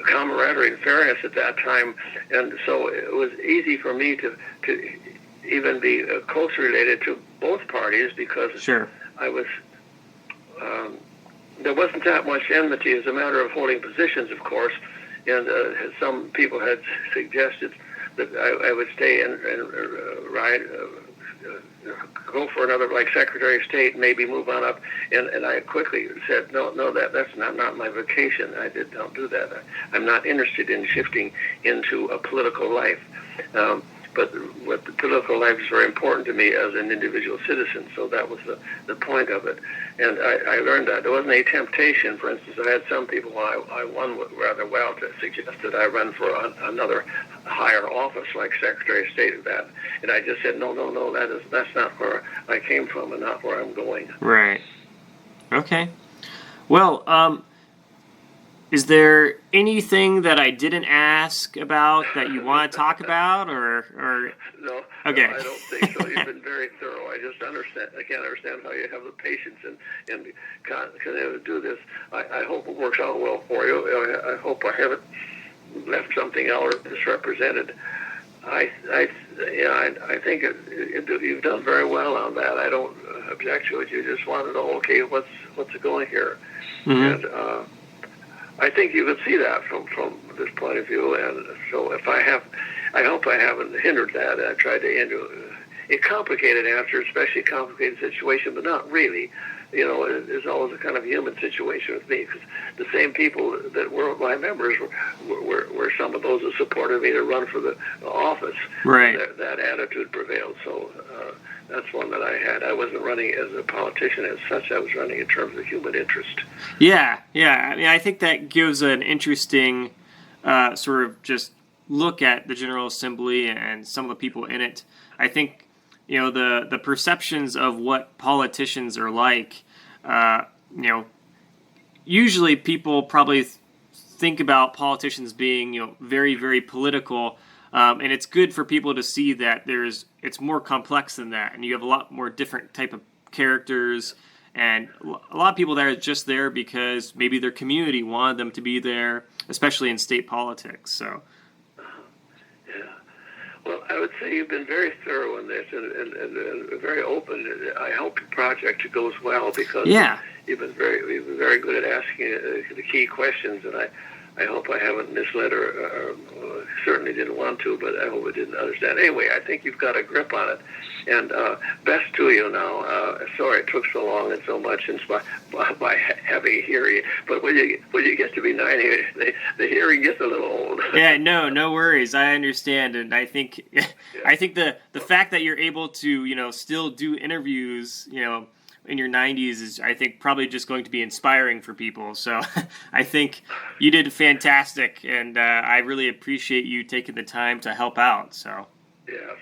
camaraderie and fairness at that time, and so it was easy for me to even be closely related to both parties, because I was. There wasn't that much enmity. As a matter of holding positions, of course, and some people had suggested that I would stay and ride, go for another, like Secretary of State, and maybe move on up. And I quickly said, no, that's not my vocation. Don't do that. I'm not interested in shifting into a political life. But what the political life is very important to me as an individual citizen, so that was the point of it. And I learned that. There wasn't any temptation. For instance, I had some people I won with rather well to suggest that I run for another higher office, like Secretary of State of that. And I just said, no, that's not where I came from and not where I'm going. Right. Okay. Well, is there anything that I didn't ask about that you want to talk about, or? No. Okay. No, I don't think so. You've been very thorough. I just understand. I can't understand how you have the patience and can do this. I hope it works out well for you. I hope I haven't left something out or misrepresented. I think you've done very well on that. I don't object to it. You just want to know, okay, what's going here, and I think you can see that from this point of view. And so, I hope I haven't hindered that. I tried to handle a complicated answer, especially a complicated situation, but not really. There's always a kind of human situation with me, because the same people that were my members were some of those that supported me to run for the office. Right. That attitude prevailed. So that's one that I had. I wasn't running as a politician as such. I was running in terms of human interest. Yeah. I mean, I think that gives an interesting sort of just look at the General Assembly and some of the people in it. I think the perceptions of what politicians are like, usually people probably think about politicians being, very, very political, and it's good for people to see that it's more complex than that, and you have a lot more different type of characters, and a lot of people that are just there because maybe their community wanted them to be there, especially in state politics. So. Well, I would say you've been very thorough in this and very open. I hope your project goes well, because you've been very good at asking the key questions, and I hope I haven't misled or certainly didn't want to, but I hope I didn't understand. Anyway, I think you've got a grip on it, and best to you now. Sorry it took so long and so much, and by having a hearing. But when you get to be 90, the hearing gets a little old. Yeah, no worries. I understand, and I think the fact that you're able to still do interviews in your 90s is, I think, probably just going to be inspiring for people. So I think you did fantastic, and I really appreciate you taking the time to help out. So. Yes.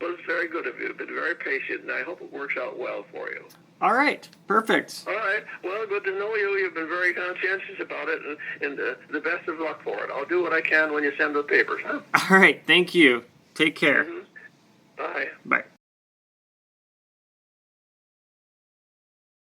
Well, it's very good of you. You've been very patient, and I hope it works out well for you. All right. Perfect. All right. Well, good to know you. You've been very conscientious about it, and the best of luck for it. I'll do what I can when you send the papers. Huh? All right. Thank you. Take care. Bye. Bye.